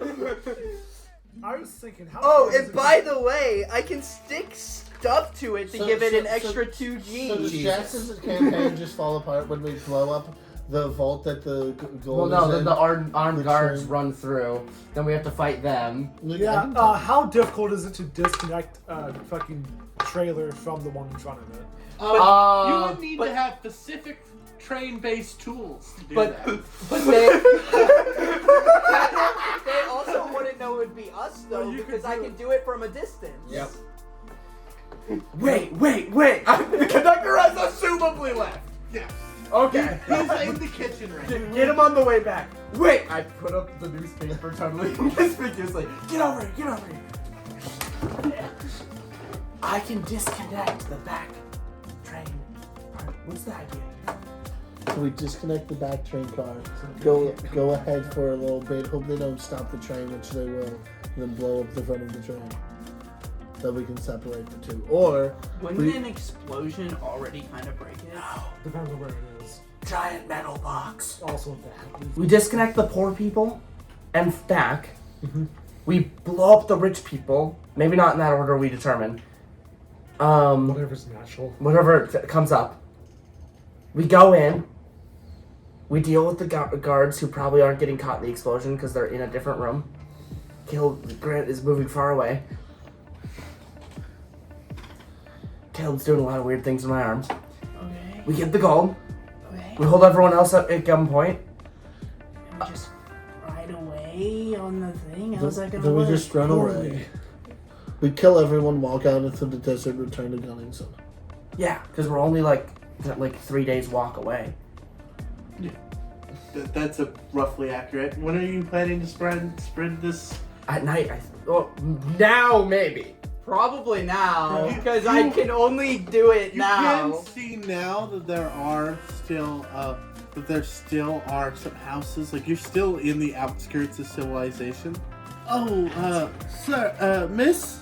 I was thinking, how. Oh, hard is and it by to- the way, I can stick stuff to it to So- give it so- an extra 2 So does G. Jackson's campaign just fall apart when we blow up the vault that the Well, gold no, is then in? the armed The guards train. run through. Then we have to fight them. Look, Yeah, I- how difficult is it to disconnect a fucking trailer from the one in front of it? You would need but- to have specific train-based tools to do But that. but they also wouldn't know it would be us though Well, you because could I do can it. do it from a distance. Yep. Wait! The conductor has assumably left. Yeah. Okay. He's in the kitchen right now. Get him on the way back. Wait! I put up the newspaper totally conspicuously. Get over here! I can disconnect the back train. What's the idea? So we disconnect the back train car, go ahead for a little bit, hope they don't stop the train, which they will, and then blow up the front of the train. Then we can separate the two. Or Wouldn't an explosion already kind of break it? Depends on where it is. Giant metal box. Also, if that happens. We disconnect the poor people and back. We blow up the rich people. Maybe not in that order we determine. Whatever's natural. Whatever comes up. We go in. We deal with the guards who probably aren't getting caught in the explosion because they're in a different room. Grant is moving far away. Caleb's doing a lot of weird things in my arms. Okay. We get the gold. Okay. We hold everyone else at gunpoint. And we just ride away on the thing? How's that gonna then we work? just run away. We kill everyone, walk out into the desert, return to Gunningson. Yeah, because we're only like 3 days walk away. That's a roughly accurate. When are you planning to spread this? At night, now maybe. Probably now, You- because you- I can only do it You now. can see now that there still are some houses. Like you're still in the outskirts of civilization. Oh, sir, miss.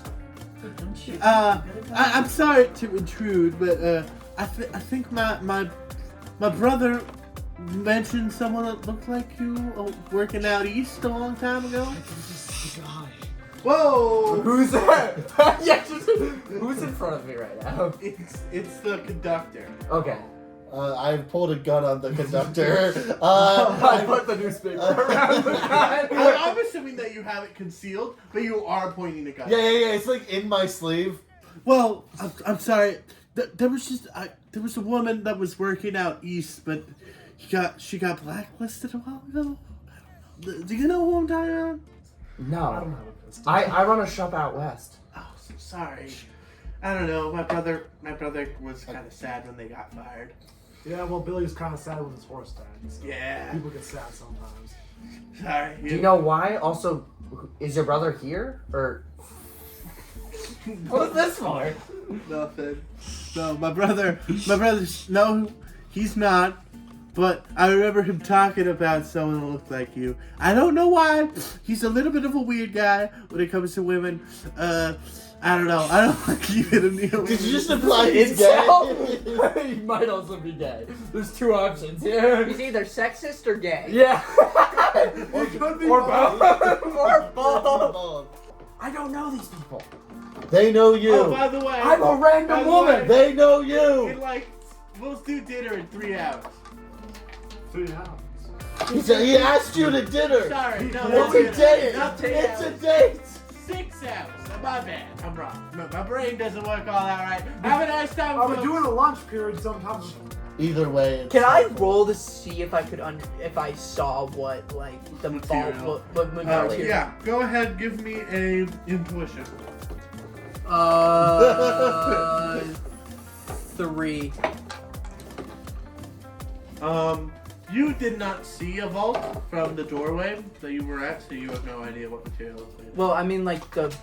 Don't you? I'm sorry to intrude, but I think my brother mentioned someone that looked like you working out east a long time ago. This guy. Whoa! Who's that? Yeah, who's in front of me right now? It's the conductor. Okay. I pulled a gun on the conductor. I put the newspaper around the guy. I'm assuming that you have it concealed, but you are pointing a gun. Yeah. It's like in my sleeve. Well, I'm sorry. There was a woman that was working out east, but she got blacklisted a while ago. I don't know. Do you know who I'm talking about? I don't No. have a pistol. I run a shop out west. Oh, so sorry. I don't know. My brother was kind of sad when they got fired. Yeah, well, Billy's kind of sad when his horse died. So Yeah. people get sad sometimes. Sorry. Do you know why? Also, is your brother here? Or... What's this for? Nothing. No, my brother's no, he's not. But I remember him talking about someone that looked like you. I don't know why. He's a little bit of a weird guy when it comes to women. I don't know. I don't like keeping him near. Did you just imply he's gay? He might also be gay. There's two options here. He's either sexist or gay. Yeah. Or could be or both. both. Or both. I don't know these people. They know you. Oh, by the way, I'm a random by the woman. way, They know you. We'll do dinner in 3 hours. 3 hours. He asked you to dinner. Sorry, no, It's a date. Not 10 It's a hours. date. 6 hours. My bad. I'm wrong. My brain doesn't work all that right. Have a nice time. Are we folks. doing a lunch period sometime? Either way. It's Can I roll to see if I could if I saw what like the Material. what material? Yeah, go ahead. Give me a intuition. 3. You did not see a vault from the doorway that you were at, so you have no idea what material it is. Well, I mean like the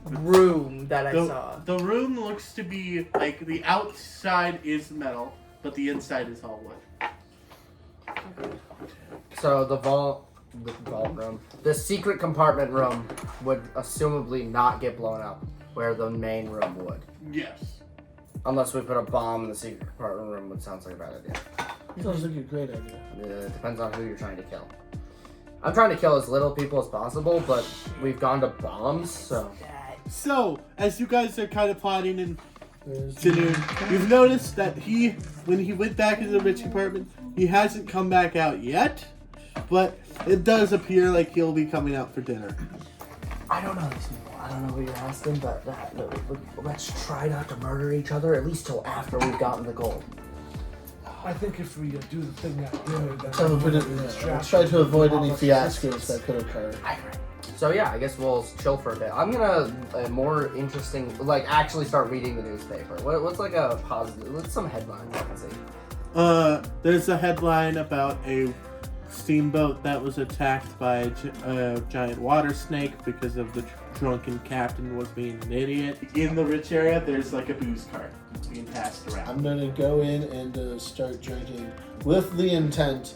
room that I saw. The room looks to be like the outside is metal, but the inside is all wood. So the vault room, the secret compartment room would assumably not get blown up, where the main room would. Yes. Unless we put a bomb in the secret compartment room, which sounds like a bad idea. Sounds like a great idea. It depends on who you're trying to kill. I'm trying to kill as little people as possible, but we've gone to bombs, so... So, as you guys are kind of plotting in There's dinner, you've noticed that when he went back into the rich apartment, he hasn't come back out yet, but it does appear like he'll be coming out for dinner. I don't know these people. I don't know who you're asking, but let's try not to murder each other, at least till after we've gotten the gold. I think if we do the thing that did, then try to avoid any fiascos that could occur. I agree. So yeah, I guess we'll chill for a bit. I'm gonna more interesting, like actually start reading the newspaper. What's like a positive? What's some headlines I can see? There's a headline about a steamboat that was attacked by a giant water snake because of the drunken captain was being an idiot. In the rich area, there's like a booze cart being passed around. I'm gonna go in and start drinking with the intent.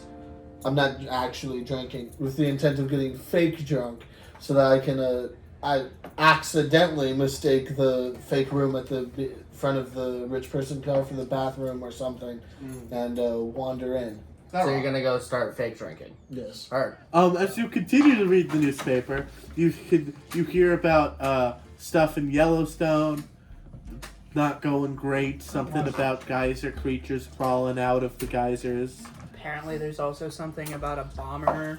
I'm not actually drinking with the intent of getting fake drunk, so that I can I accidentally mistake the fake room at the front of the rich person car for the bathroom or something, and wander in. So you're gonna go start fake drinking. Yes. Alright. As you continue to read the newspaper, you hear about stuff in Yellowstone not going great. Something about geyser creatures crawling out of the geysers. Apparently, there's also something about a bomber.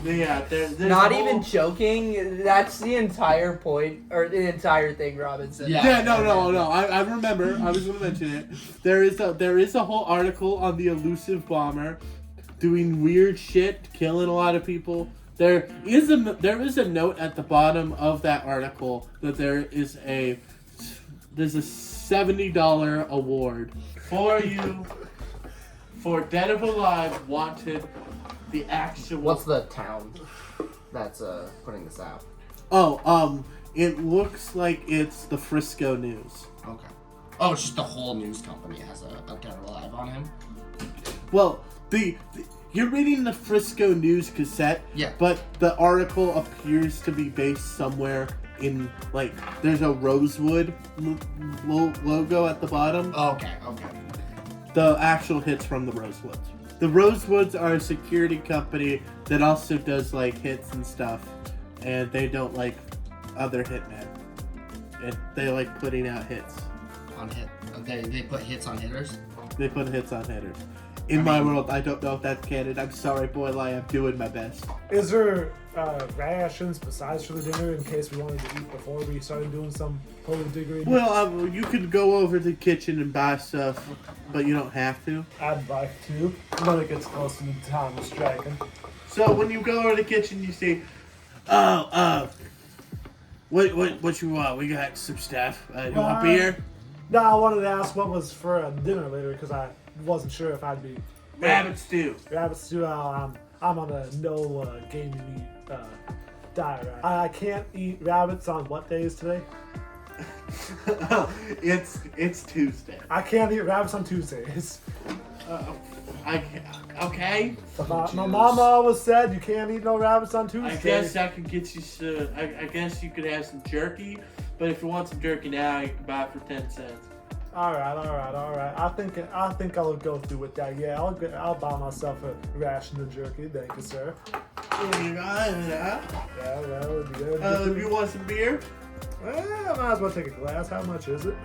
Yeah, there's Not a whole- even joking. That's the entire point, or the entire thing Robin said. Yeah, no. I remember. I was going to mention it. There is a whole article on the elusive bomber doing weird shit, killing a lot of people. There is a note at the bottom of that article that there's a $70 award for you for Dead or Alive Wanted, the actual. What's the town that's putting this out? It looks like it's the Frisco News. Okay. Oh, it's just the whole news company has a Dead or Alive on him? Well, you're reading the Frisco News cassette, Yeah. but the article appears to be based somewhere in, like, there's a Rosewood logo at the bottom. Okay. The actual hits from the Rosewoods. The Rosewoods are a security company that also does, like, hits and stuff, and they don't like other hitmen. And they like putting out hits. On hit. They put hits on hitters? They put hits on hitters. In my world, I don't know if that's canon. I'm sorry, boy, I'm doing my best. Is there rations besides for the dinner in case we wanted to eat before we started doing some diggery? Well, you could go over to the kitchen and buy stuff, but you don't have to. I'd like to when it gets close to the time of striking. So when you go over to the kitchen, you say, what you want? We got some stuff. You want beer? No, I wanted to ask what was for dinner later because I wasn't sure if I'd be Rabbit stew. rabbit stew. I'm on a no gamey meat diet. Right? I can't eat rabbits on what days today? It's Tuesday. I can't eat rabbits on Tuesdays. Okay. My mama always said you can't eat no rabbits on I Tuesdays. guess I could get you some. I guess you could have some jerky, but if you want some jerky now, you can buy it for 10 cents. All right. I think I'll go through with that. Yeah, I'll buy myself a ration of jerky. Thank you, sir. Yeah, well, it'd be good. You want some beer? Well, I might as well take a glass. How much is it?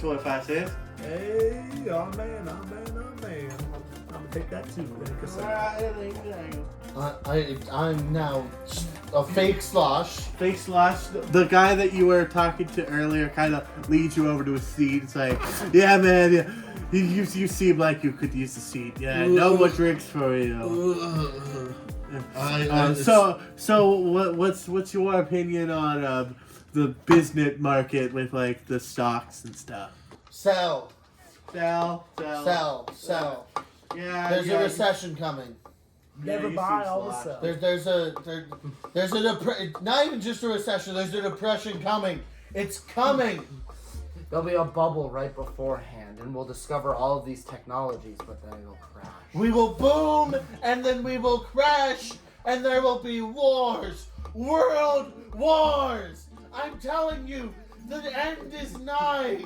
25 cents. Hey, oh man. I'm gonna take that too. Thank you, sir. I'm now a fake slosh. Fake slosh. The guy that you were talking to earlier kind of leads you over to a seat. It's like, yeah, man, yeah. You seem like you could use a seat. Yeah, no more drinks for you. So what's your opinion on the business market with like the stocks and stuff? Sell. Sell. Yeah. There's a recession coming. Never you buy, seem always slosh. sell. There's not even just a recession. There's a depression coming. It's coming. There'll be a bubble right beforehand, and we'll discover all of these technologies, but then it'll crash. We will boom, and then we will crash, and there will be wars. World wars. I'm telling you, the end is nigh.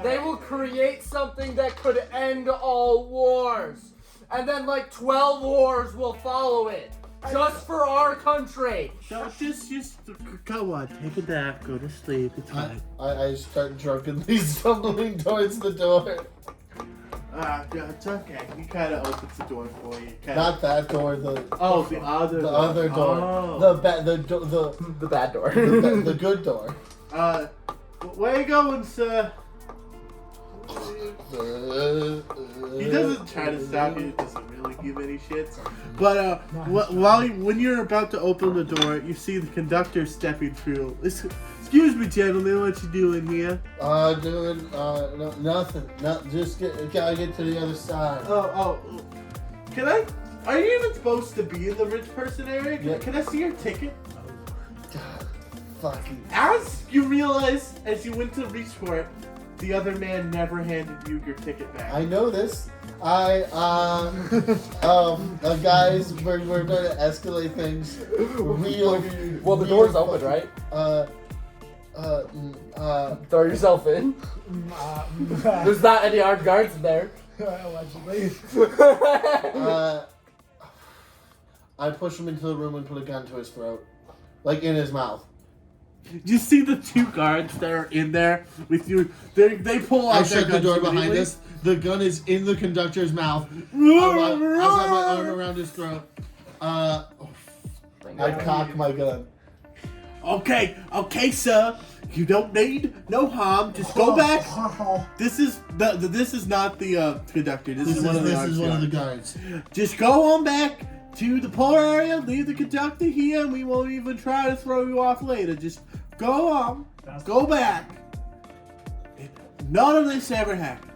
They will create something that could end all wars. And then like 12 wars will follow it. Just for our country. So just go on, take a nap, go to sleep. It's fine. I start drunkenly stumbling towards the door. It's okay. He kind of opens the door for you. Not that door. The other door. Oh. The bad door. the good door. Where you going, sir? He doesn't try to stop you. He doesn't really give any shits. But when you're about to open the door, you see the conductor stepping through. Excuse me, gentlemen. What you doing here? Doing nothing. Just gotta get to the other side. Oh. Can I Are you even supposed to be in the rich person area? Yeah. Can I see your ticket? God, fucking. As you realize, as you went to reach for it, the other man never handed you your ticket back. I know this. Guys, we're going to escalate things real. Well, the real door's open, fucking- right? Throw yourself in. There's not any armed guards in there. Allegedly. I push him into the room and put a gun to his throat. Like in his mouth. You see the two guards that are in there with you. They pull out I their shut the guns door behind immediately. us. The gun is in the conductor's mouth. I got my arm around his throat. I cock my gun. Okay, sir. You don't need no harm. Just go back. This is not the conductor. This is one of the guards. Just go on back to the poor area. Leave the conductor here, and we won't even try to throw you off later. Just go on. Go back. None of this ever happened.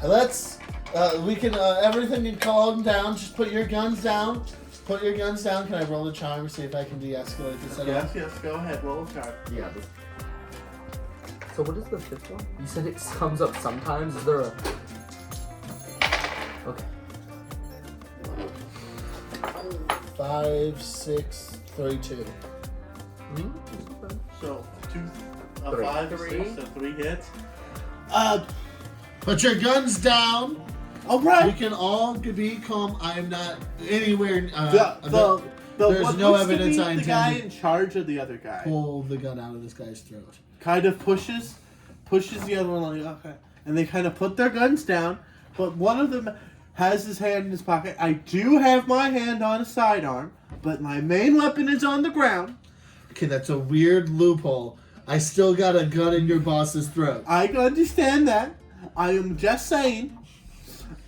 Let's. We can. Everything can calm down. Just put your guns down. Put your guns down. Can I roll a charm? See if I can de-escalate this at all? Yes. Go ahead. Roll a card. Yeah. So what is the fifth one? You said it comes up sometimes. Is there a? Okay. 5, 6, 3, 2. So 2, Three. 5, 3. 6, so 3 hits. Put your guns down. All We right. can all be calm. I am not anywhere. The there's what no looks to evidence be I the guy intend in charge of the other guy pull the gun out of this guy's throat. kind of pushes the other one like okay, and they kind of put their guns down, but one of them has his hand in his pocket. I do have my hand on a sidearm, but my main weapon is on the ground. Okay, that's a weird loophole. I still got a gun in your boss's throat. I understand that. I am just saying.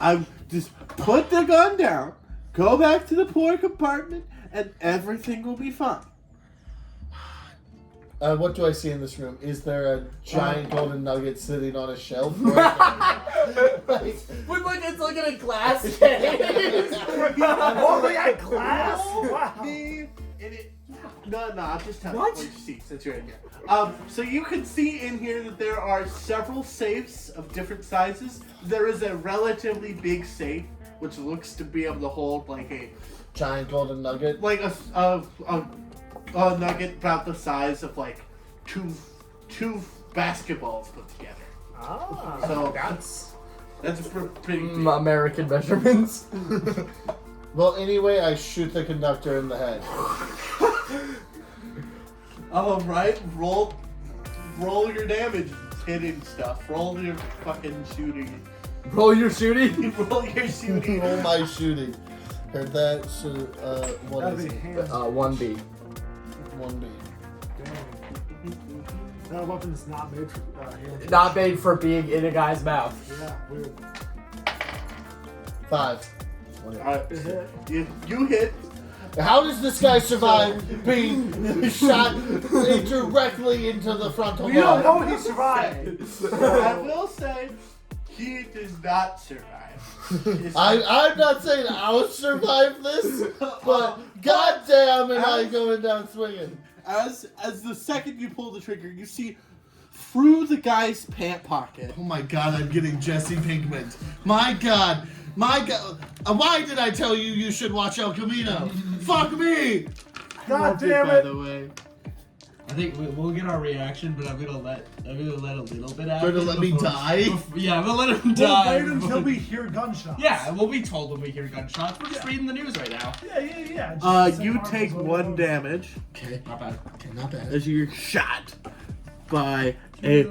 I just put the gun down, go back to the poor compartment, and everything will be fine. What do I see in this room? Is there a giant golden nugget sitting on a shelf? With like it's like in a glass case. Oh, they got glass? Wow. No, I'll just tell What? you what you see since you're in here. So you can see in here that there are several safes of different sizes. There is a relatively big safe, which looks to be able to hold like a Giant golden nugget. a nugget about the size of like two basketballs put together. Ah, So that's pretty big. American measurements. Well, anyway, I shoot the conductor in the head. All right, roll your damage, hitting stuff. Roll your fucking shooting. Roll your shooting. Roll your shooting. Roll my shooting. Heard that? So, what that'd is be it? hands. 1B. 1B. That weapon is not made for hands. Not made for being in a guy's mouth. Yeah, weird. 5. Alright, Is it? you hit. How does this guy survive being shot directly into the frontal We don't know lobe? he survived. I will say, he does not survive. I'm not saying I'll survive this, but goddamn am I going down swinging. As the second you pull the trigger, you see through the guy's pant pocket. Oh my god, I'm getting Jesse Pinkman. My god. Why did I tell you should watch El Camino? Fuck me! God damn By it. the way. I think we'll get our reaction, but I'm gonna let a little bit out. Trying to let me die? Yeah, we'll let him We'll die. wait until we hear gunshots. Yeah, we'll be told when we hear gunshots. We're just reading the news right now. Yeah. Just You send take arms 1 over. damage Okay, Not bad. not bad. as you're shot by a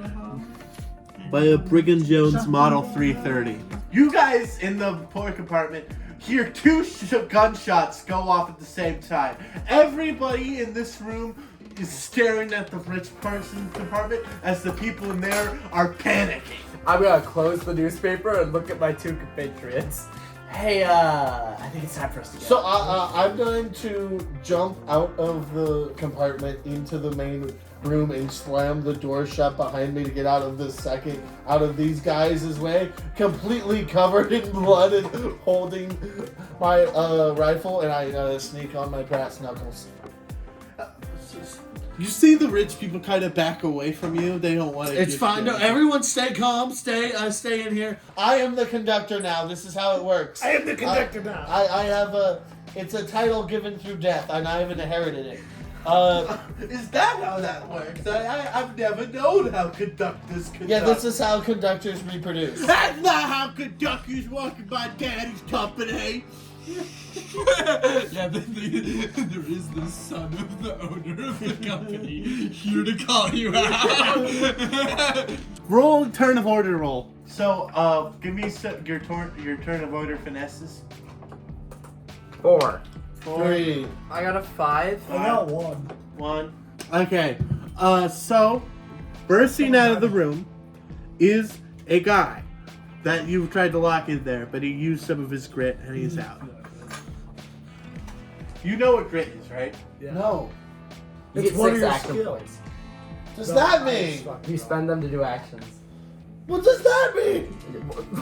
Brigham Jones Model 330. You guys in the poor compartment hear 2 gunshots go off at the same time. Everybody in this room is staring at the rich person compartment as the people in there are panicking. I'm gonna close the newspaper and look at my 2 compatriots. Hey, I think it's time for us to go. So I'm going to jump out of the compartment into the main room and slam the door shut behind me to get out of these guys' way, completely covered in blood and holding my rifle, and I sneak on my brass knuckles. You see the rich people kind of back away from you. They don't want to. It's fine. No, everyone stay calm. Stay in here. I am the conductor now. This is how it works. I am the conductor now. I have it's a title given through death, and I haven't inherited it. Is that how that works? I've never known how conductors conduct. Yeah, this is how conductors reproduce. That's not how conductors work in my daddy's company. Yeah, there is the son of the owner of the company here to call you out. Roll turn of order roll. So, give me your turn of order finesses. 4. 3. I got a 5. I got 1. Okay. So, bursting out of the room is a guy that you tried to lock in there, but he used some of his grit and he's out. You know what grit is, right? Yeah. No. You It's get one of 6 your action skills. points. Does that mean? You spend them to do actions. What does that mean?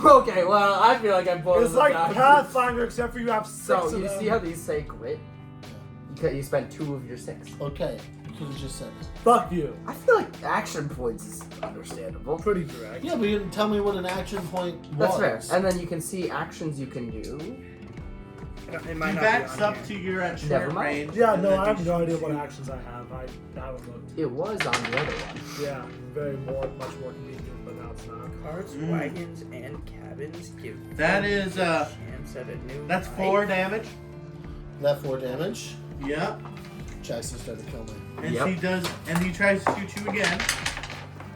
Okay, well, I feel like I'm bored. It's like Pathfinder, except for you have 6 So, of you them. see how these say grit? You spend 2 of your 6. Okay, you could have just said it. Fuck you. I feel like action points is understandable. Pretty direct. Yeah, but you didn't tell me what an action point That's was. fair. And then you can see actions you can do. It He might not backs be on up here. to you're at Never short mind. range. Yeah, and no, then I have you no idea shoot. what actions I have. I haven't looked. It was on the other one. Yeah, much more convenient, but now it's not. Carts, Mm. wagons, and cabins give That is, chance at a new That's life. 4 damage. That 4 damage. Yep. Jackson's gonna kill me. And Yep. he tries to shoot you again.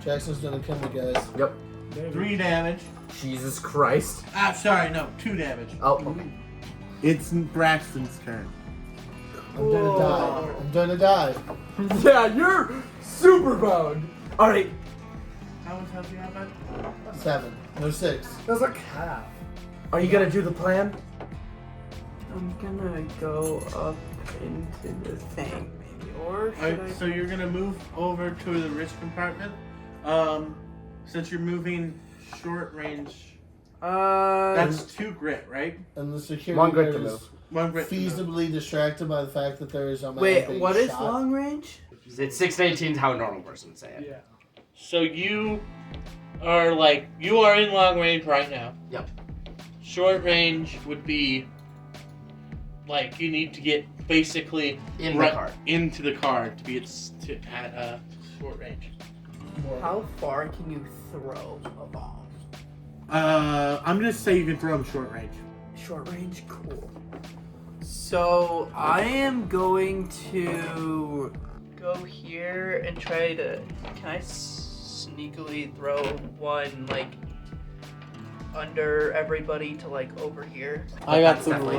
Jackson's gonna kill me, guys. Yep. Maybe. 3 damage. Jesus Christ. Sorry, no, 2 damage. Oh, okay. It's Braxton's turn. I'm gonna die. I'm gonna die. Yeah, you're super boned. Alright. How much health do you have, bud? 7. No 6. That's like half. Are you gonna do the plan? I'm gonna go up into the thing, maybe. Or should Alright, I? so you're gonna move over to the rich compartment. Since you're moving short range, that's 2 grit, right? And the security 1 grit to guard is move. 1 grit. to move. feasibly distracted by the fact that there is a man Wait, being what is shot. long range? It's 6 to 18 is how a normal person would say it. Yeah. So you are in long range right now. Yep. Short range would be like you need to get basically In the car. into the car to be at short range. How far can you throw a bomb? I'm gonna say you can throw them short range. Short range, cool. So I am going to go here and try to. Can I sneakily throw one like under everybody to like over here? That's definitely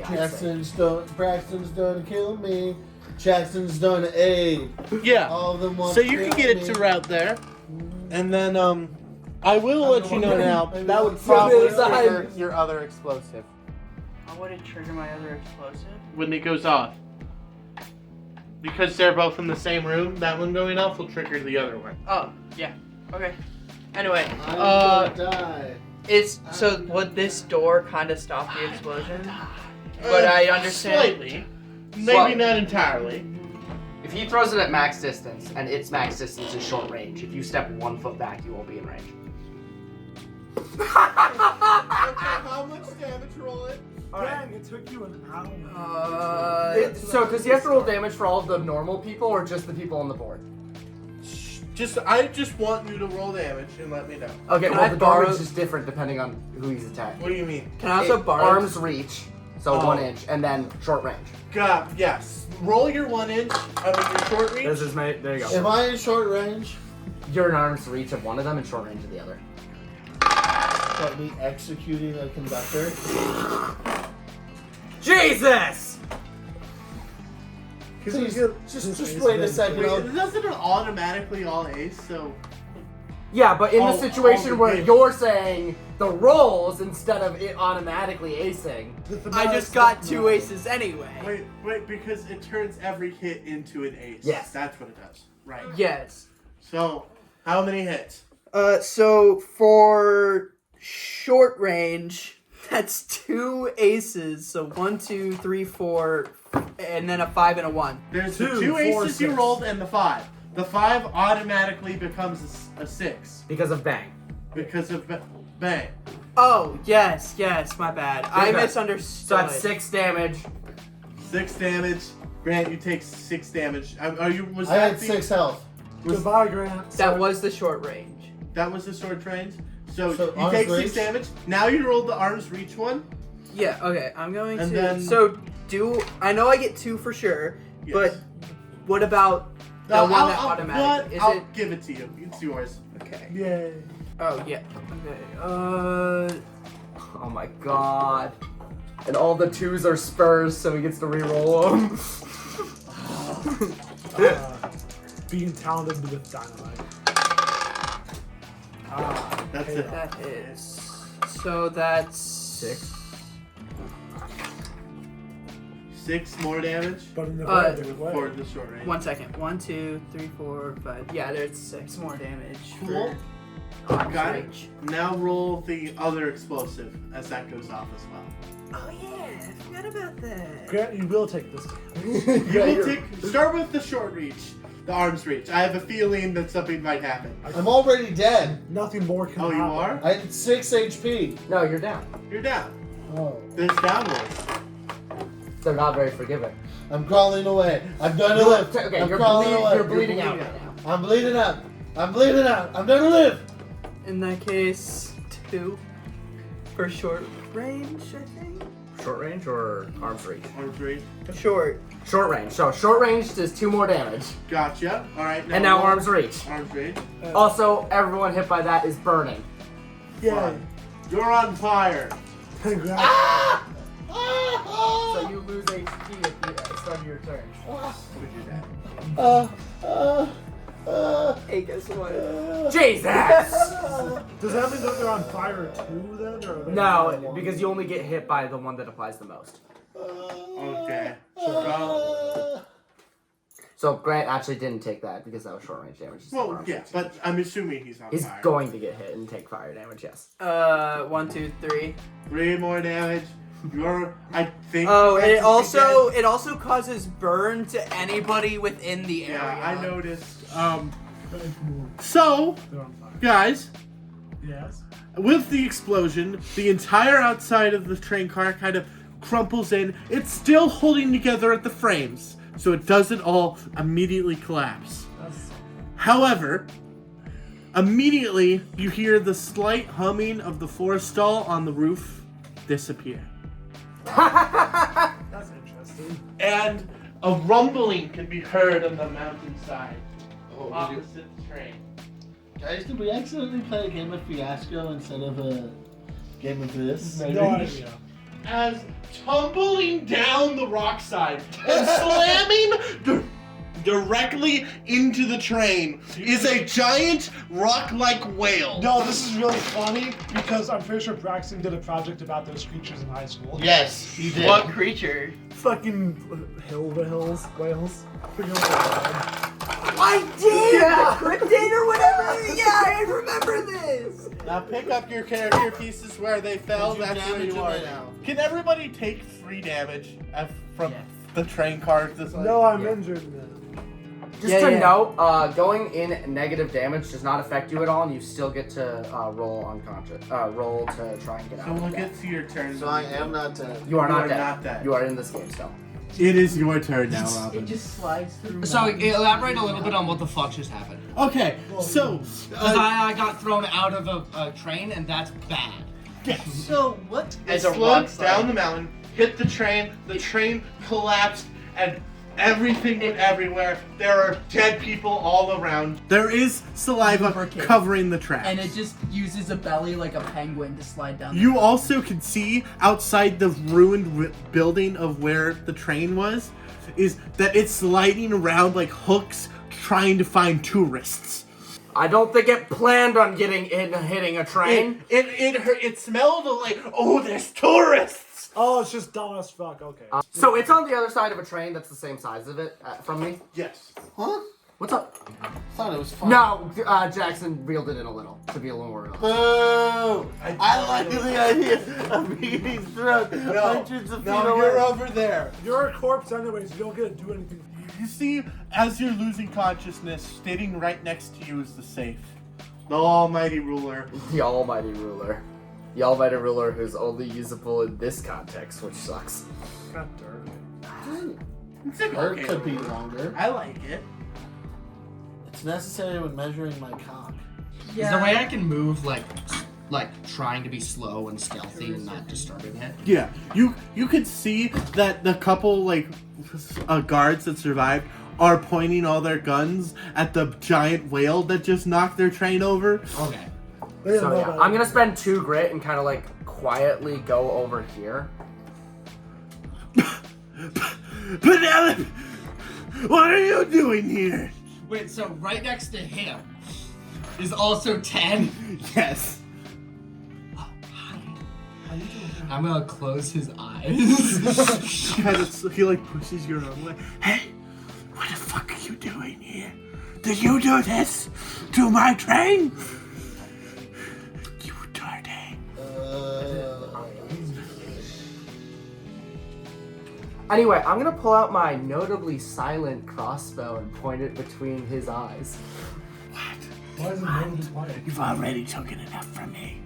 I'd say. Braxton's done kill me. Jackson's done A. Yeah. All of them want So you can get it me. to route there, and then I will let you know now. Maybe That would that's probably the other trigger side. your other explosive How would it trigger my other explosive? when it goes off. Because they're both in the same room, that one going off will trigger the other one. Oh, yeah. Okay. Anyway, I'm gonna die. would this door kind of stop the explosion? But I understand. Slightly. Maybe Slightly. not entirely. If he throws it at max distance, and its max distance is short range, if you step 1 foot back, you won't be in range. Okay, how much damage roll it? Dang, it took you an hour. So, does he have to roll damage for all of the normal people, or just the people on the board? I just want you to roll damage and let me know. Okay, Can well, I the borrow- damage is different depending on who he's attacking. What do you mean? Can I also borrow? Arms reach, so Oh. 1 inch, and then short range. Yes. Roll your 1 inch. Your short reach. This is my. There you Am I in short range? You're in arms reach of one of them and short range of the other. But me executing a conductor. Jesus! Please, just wait a second. Wait, doesn't it automatically all ace? So Yeah, but in Oh, the situation oh, where yeah. you're saying the rolls instead of it automatically acing. I just got 2 aces anyway. wait, because it turns every hit into an ace. Yes. That's what it does. Right. Yes. So, how many hits? So for short range, that's 2 aces. So 1, 2, 3, 4, and then a 5 and a 1. There's Two, the 2 4, aces you 6. rolled and the 5. The 5 automatically becomes a 6 Because of bang. because of bang. Oh, yes, my bad. I Okay. misunderstood. So that's 6 damage. 6 damage. Grant, you take 6 damage. Are you? Was I that had the, 6 health. Goodbye, Grant. That was the short range. That was the short range. So you arms take 6 reach? damage. Now you roll the arms reach one. Yeah, okay, I'm going And to... then- So, I know I get 2 for sure, Yes. but what about the No, one that automatic? Is I'll it... give it to you. It's yours. Okay. Yay. Oh, yeah. Okay, Oh my god. And all the 2s are spurs, so he gets to reroll them. Being talented with dynamite. That's it. that is... So that's... 6. 6 more damage But in the Uh, very way. for the short range. 1 second. 1, 2, 3, 4, 5. Yeah, there's 6 more damage. Cool. For arms Got it. reach. Now roll the other explosive as that goes off as well. Oh, yeah. I forgot about that. Grant, you will take this. You will start with the short reach, the arms reach. I have a feeling that something might happen. I'm already dead. Nothing more can Oh, happen. you are? I had 6 HP. No, you're down. You're down. Oh. There's down rolls. They're not very forgiving. I'm crawling away. I'm gonna live. Okay, I'm you're, crawling away. you're bleeding out right now. I'm bleeding out. I'm bleeding out. I'm gonna live. In that case, 2 for short range, I think. Short range or arms reach? Arms reach. Short. Short range. So short range does 2 more damage. Gotcha. All right. And now roll arms reach. Arms reach. Also, everyone hit by that is burning. Yay. Fine. You're on fire. Congrats. So you lose HP at the start of your turn. Hey, guess what? Jesus! Does that mean that they're on fire too then? Or are they No, on one? because you only get hit by the one that applies the most. Okay. So, So Grant actually didn't take that because that was short range damage. It's well, arms yeah, reach. but I'm assuming he's on He's fire. going to get hit and take fire damage, yes. 1, 2, 3. 3 more damage. You're, I think. Oh, and that's it also causes burn to anybody within the area. Yeah, I noticed. They're on So, fire. guys, Yes. with the explosion, the entire outside of the train car kind of crumples in. It's still holding together at the frames, so it doesn't all immediately collapse. That's However, immediately you hear the slight humming of the Forestall on the roof disappear. that's interesting. And a rumbling can be heard on the mountainside opposite the train. Guys, did we accidentally play a game of Fiasco instead of a game of this? No idea. As tumbling down the rock side and slamming directly into the train is a giant rock-like whale. No, this is really funny because I'm pretty sure Braxton did a project about those creatures in high school. Yes, he did. What creature? Fucking whales. Forget what they're called. I did! The cryptid or whatever? Yeah, I remember this! Now pick up your character pieces where they fell. Did you That's where damage you are him? now. Can everybody take 3 damage from the train car? No, I'm injured now. Just to note, going in negative damage does not affect you at all, and you still get to roll unconscious. Roll to try and get out. So of we'll that. get to your turn. So I am not dead. You are You not are dead. not dead. You are in this game still. It is your turn now, Robin. It just slides through. So elaborate a little bit on what the fuck just happened. Okay, so Because I got thrown out of a train, and that's bad. So what? it slowed down the mountain, hit the train collapsed, and everything went everywhere. There are dead people all around. There is saliva Lubricate. covering the tracks. And it just uses a belly like a penguin to slide down. You also can see outside the ruined building of where the train was, is that it's sliding around like hooks trying to find tourists. I don't think it planned on getting in hitting a train. It smelled like, oh, there's tourists. Oh, it's just dumb as fuck. Okay. So it's on the other side of a train that's the same size of it from me. Yes. Huh? What's up? Thought it was fun. No, Jackson reeled it in a little to be a little more real. Boo! I like the idea of me being thrown hundreds of feet away. you're over there. You're a corpse anyways. You don't get to do anything. You see, as you're losing consciousness, sitting right next to you is the safe. The almighty ruler. The almighty ruler. The almighty ruler who's only usable in this context, which sucks. Got dirty. It's like, Or okay, it could be longer. I like it. It's necessary when measuring my cock. Is there a way I can move like trying to be slow and stealthy and not disturbing it? Yeah, you could see that the couple guards that survived are pointing all their guns at the giant whale that just knocked their train over. Okay. They didn't So know yeah, about it. I'm gonna spend 2 grit and kind of like quietly go over here. Penelope, what are you doing here? Wait, so right next to him is also 10? Yes. I'm gonna close his eyes. He pushes your arm away. Hey, what the fuck are you doing here? Did you do this to my train? You dirty. Anyway, I'm gonna pull out my notably silent crossbow and point it between his eyes. Why is it no display? You've already taken enough from me.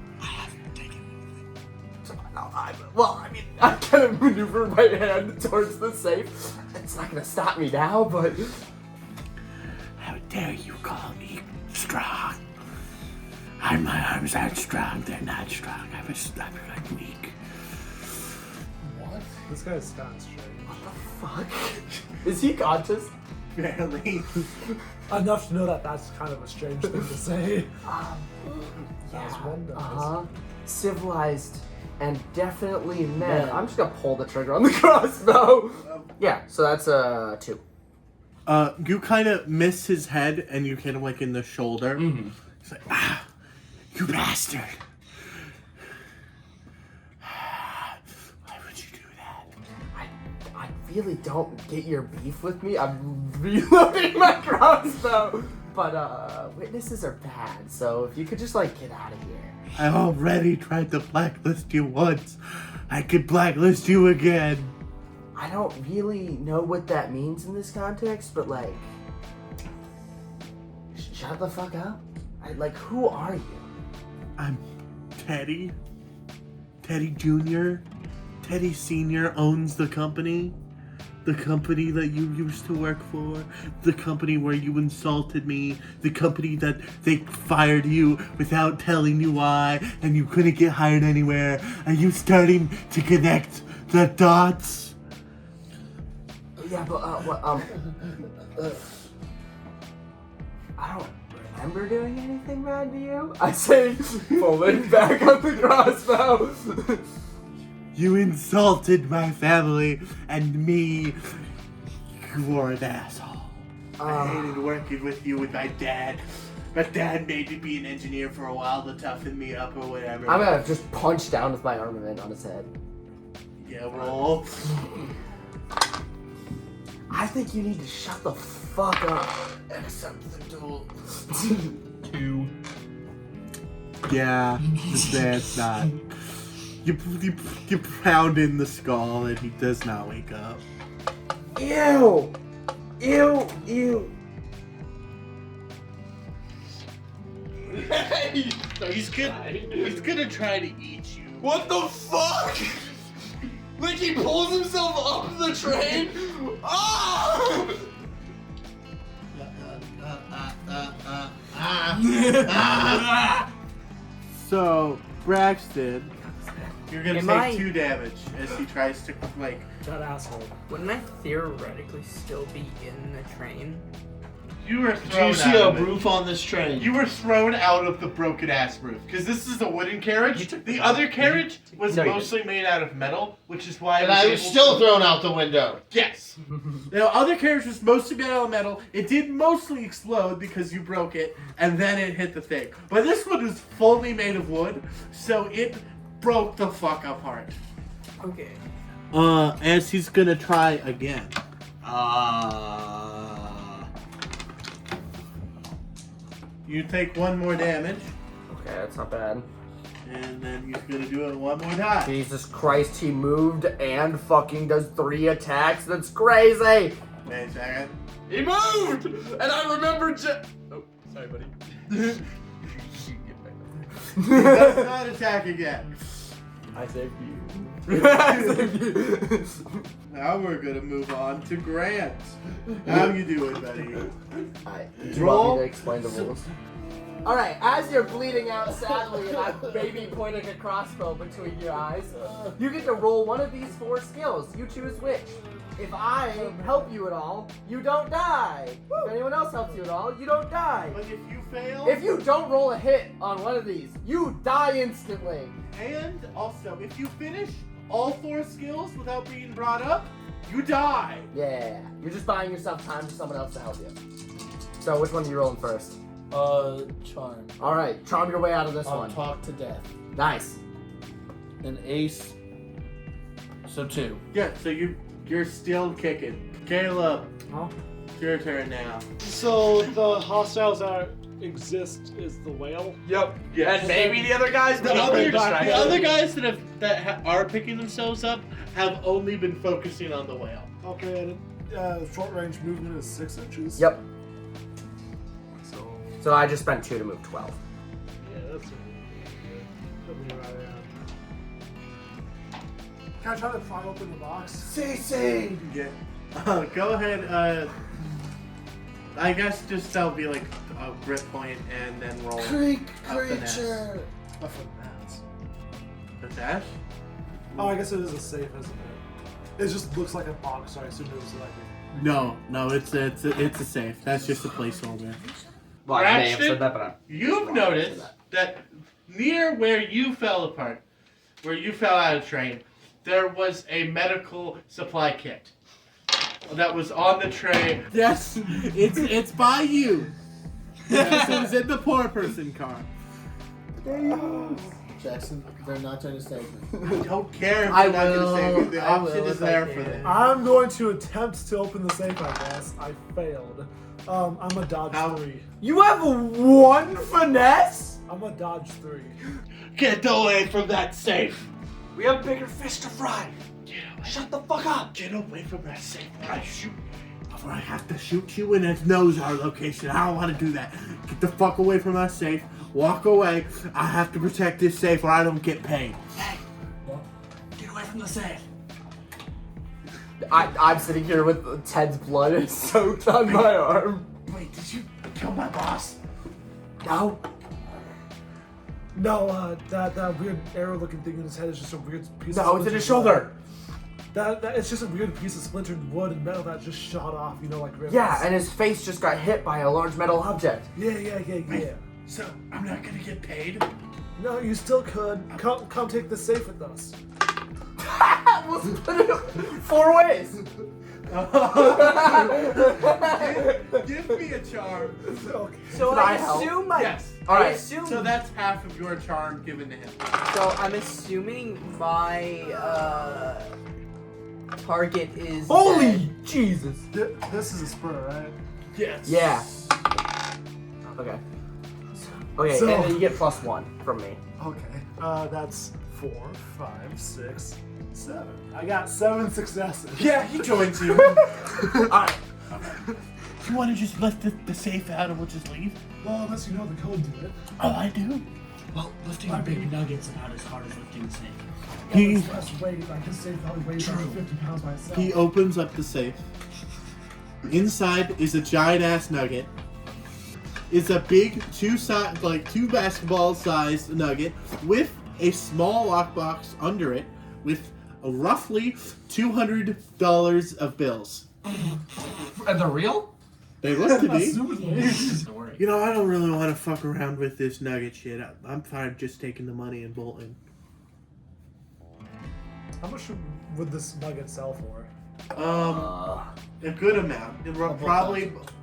I kind of maneuver my hand towards the safe. It's not gonna stop me now, but How dare you call me strong? My arms aren't strong. They're not strong. I'm weak. What? This guy's kind of strange. fuck? Is he conscious? Barely. Enough to know that that's kind of a strange thing to say. That's one does. Civilized and definitely men. I'm just gonna pull the trigger on the crossbow. Yeah, so that's 2. You kind of miss his head and you hit him in the shoulder. Mm-hmm. He's like, you bastard. Why would you do that? I really don't get your beef with me. I'm reloading my crossbow. But witnesses are bad, so if you could just get out of here. I already tried to blacklist you once. I could blacklist you again. I don't really know what that means in this context, but shut the fuck up. Who are you? I'm Teddy. Teddy Jr. Teddy Sr. owns the company. The company that you used to work for. The company where you insulted me. The company that they fired you without telling you why. And you couldn't get hired anywhere. Are you starting to connect the dots? Yeah, but I don't remember doing anything bad to you. I say, pulling back on the crossbow. You insulted my family and me. You are an asshole. I hated working with you with my dad. My dad made me be an engineer for a while to toughen me up or whatever. I'm gonna just punch down with my armament on his head. Yeah, roll. I think you need to shut the fuck up. Accept the duel. 2. Yeah, that's not. You pound in the skull and he does not wake up. Ew! Ew! Ew! He's gonna try to eat you. What the fuck? He pulls himself off the train? Ah! So, Braxton, you're gonna Am take I- 2 damage as he tries to That asshole. Wouldn't I theoretically still be in the train? You were Do thrown you see out a of it. roof on this train? You were thrown out of the broken ass roof because this is a wooden carriage. The other carriage was No, you mostly made out of metal, which is why. and I was able still to- thrown out the window. Yes. The other carriage was mostly made out of metal. It did mostly explode because you broke it, and then it hit the thing. But this one was fully made of wood, so it broke the fuck apart. Okay. As he's gonna try again. You take 1 more damage, Okay, that's not bad. and then he's gonna do it 1 more time. Jesus Christ, he moved and fucking does 3 attacks. That's crazy. Wait a second. He moved! And I remember Oh, sorry, buddy. He does not attack again. I saved you. Now we're gonna move on to Grant. How you doing, buddy? Do you Roll. want me to explain the rules? Alright, as you're bleeding out sadly and I'm maybe pointing a crossbow between your eyes, you get to roll one of these 4 skills. You choose which. If I help you at all, you don't die. If anyone else helps you at all, you don't die. But if you fail, If you don't roll a hit on one of these, you die instantly. and also if you finish all 4 skills without being brought up, you die. Yeah, you're just buying yourself time for someone else to help you. So which one are you rolling first? Charm. Alright, charm your way out of this I'll one. talk to death. Nice. An ace. So 2. Yeah, so you're still kicking. Caleb, it's your turn now. So the hostiles that exist is the whale. Yep. Yes. And maybe the other guys, but The other guys that are picking themselves up have only been focusing on the whale. Okay, and short range movement is 6 inches. Yep. So I just spent 2 to move 12. Yeah, that's probably where I am. Can I try to pry open the box? CC! Yeah. Go ahead. I guess just that'll be like a grip point and then roll. Creek a finesse. creature! A finesse. The dash? Oh, I guess it is a safe, isn't it? It just looks like a box, so I assume it was like No, it's a safe. That's just a placeholder. Well, I may have Braxton, said that, but I'm You've noticed that near where you fell apart, where you fell out of train, there was a medical supply kit that was on the tray. Yes, it's by you. Yes, it was in the poor person car. Jackson, they're not trying to save me. I don't care if I you're not going to will- save you. The I option will is if I there can. for them. I'm going to attempt to open the safe, I guess. I failed. I'm a dodge How- 3. You have 1 finesse? I'm a dodge 3. Get away from that safe. We have bigger fish to fry. Shut the fuck up. Get away from that safe before I have to shoot you and it knows our location. I don't want to do that. Get the fuck away from that safe. Walk away. I have to protect this safe or I don't get paid. Hey, get away from the safe. I'm sitting here with Ted's blood soaked on my arm. Wait, did you kill my boss? No. No, that weird arrow-looking thing in his head is just a weird piece. No, of it's in his splintered shoulder. wood. That it's just a weird piece of splintered wood and metal that just shot off. You know, like rivets. Yeah, and his face just got hit by a large metal object. Yeah. So I'm not gonna get paid? No, you still could. Come take the safe with us. We'll split it 4 ways. Give me a charm. Okay. So Can I I help? assume my. Yes. I Alright, assume. So that's half of your charm given to him. So I'm assuming my target is. Holy Jesus. This is a spur, right? Yes. Yeah. Okay. Okay, So- and then you get +1 from me. Okay. That's 4, 5, 6, 7. I got 7 successes. Yeah, he joins you. Alright. You want to just lift the safe out and we'll just leave? Well, unless you know the code to it. Oh, I do. Well, lifting a big nugget's about as hard as lifting a snake. He It's less weight. Like this safe probably weighs about 50 pounds by itself. he opens up the safe. Inside is a giant ass nugget. It's a big two basketball sized nugget with a small lockbox under it with roughly $200 of bills. And they're real? They look to be. Assumedly. Don't worry. You know, I don't really want to fuck around with this nugget shit. I'm fine just taking the money and bolting. How much would this nugget sell for? A good amount.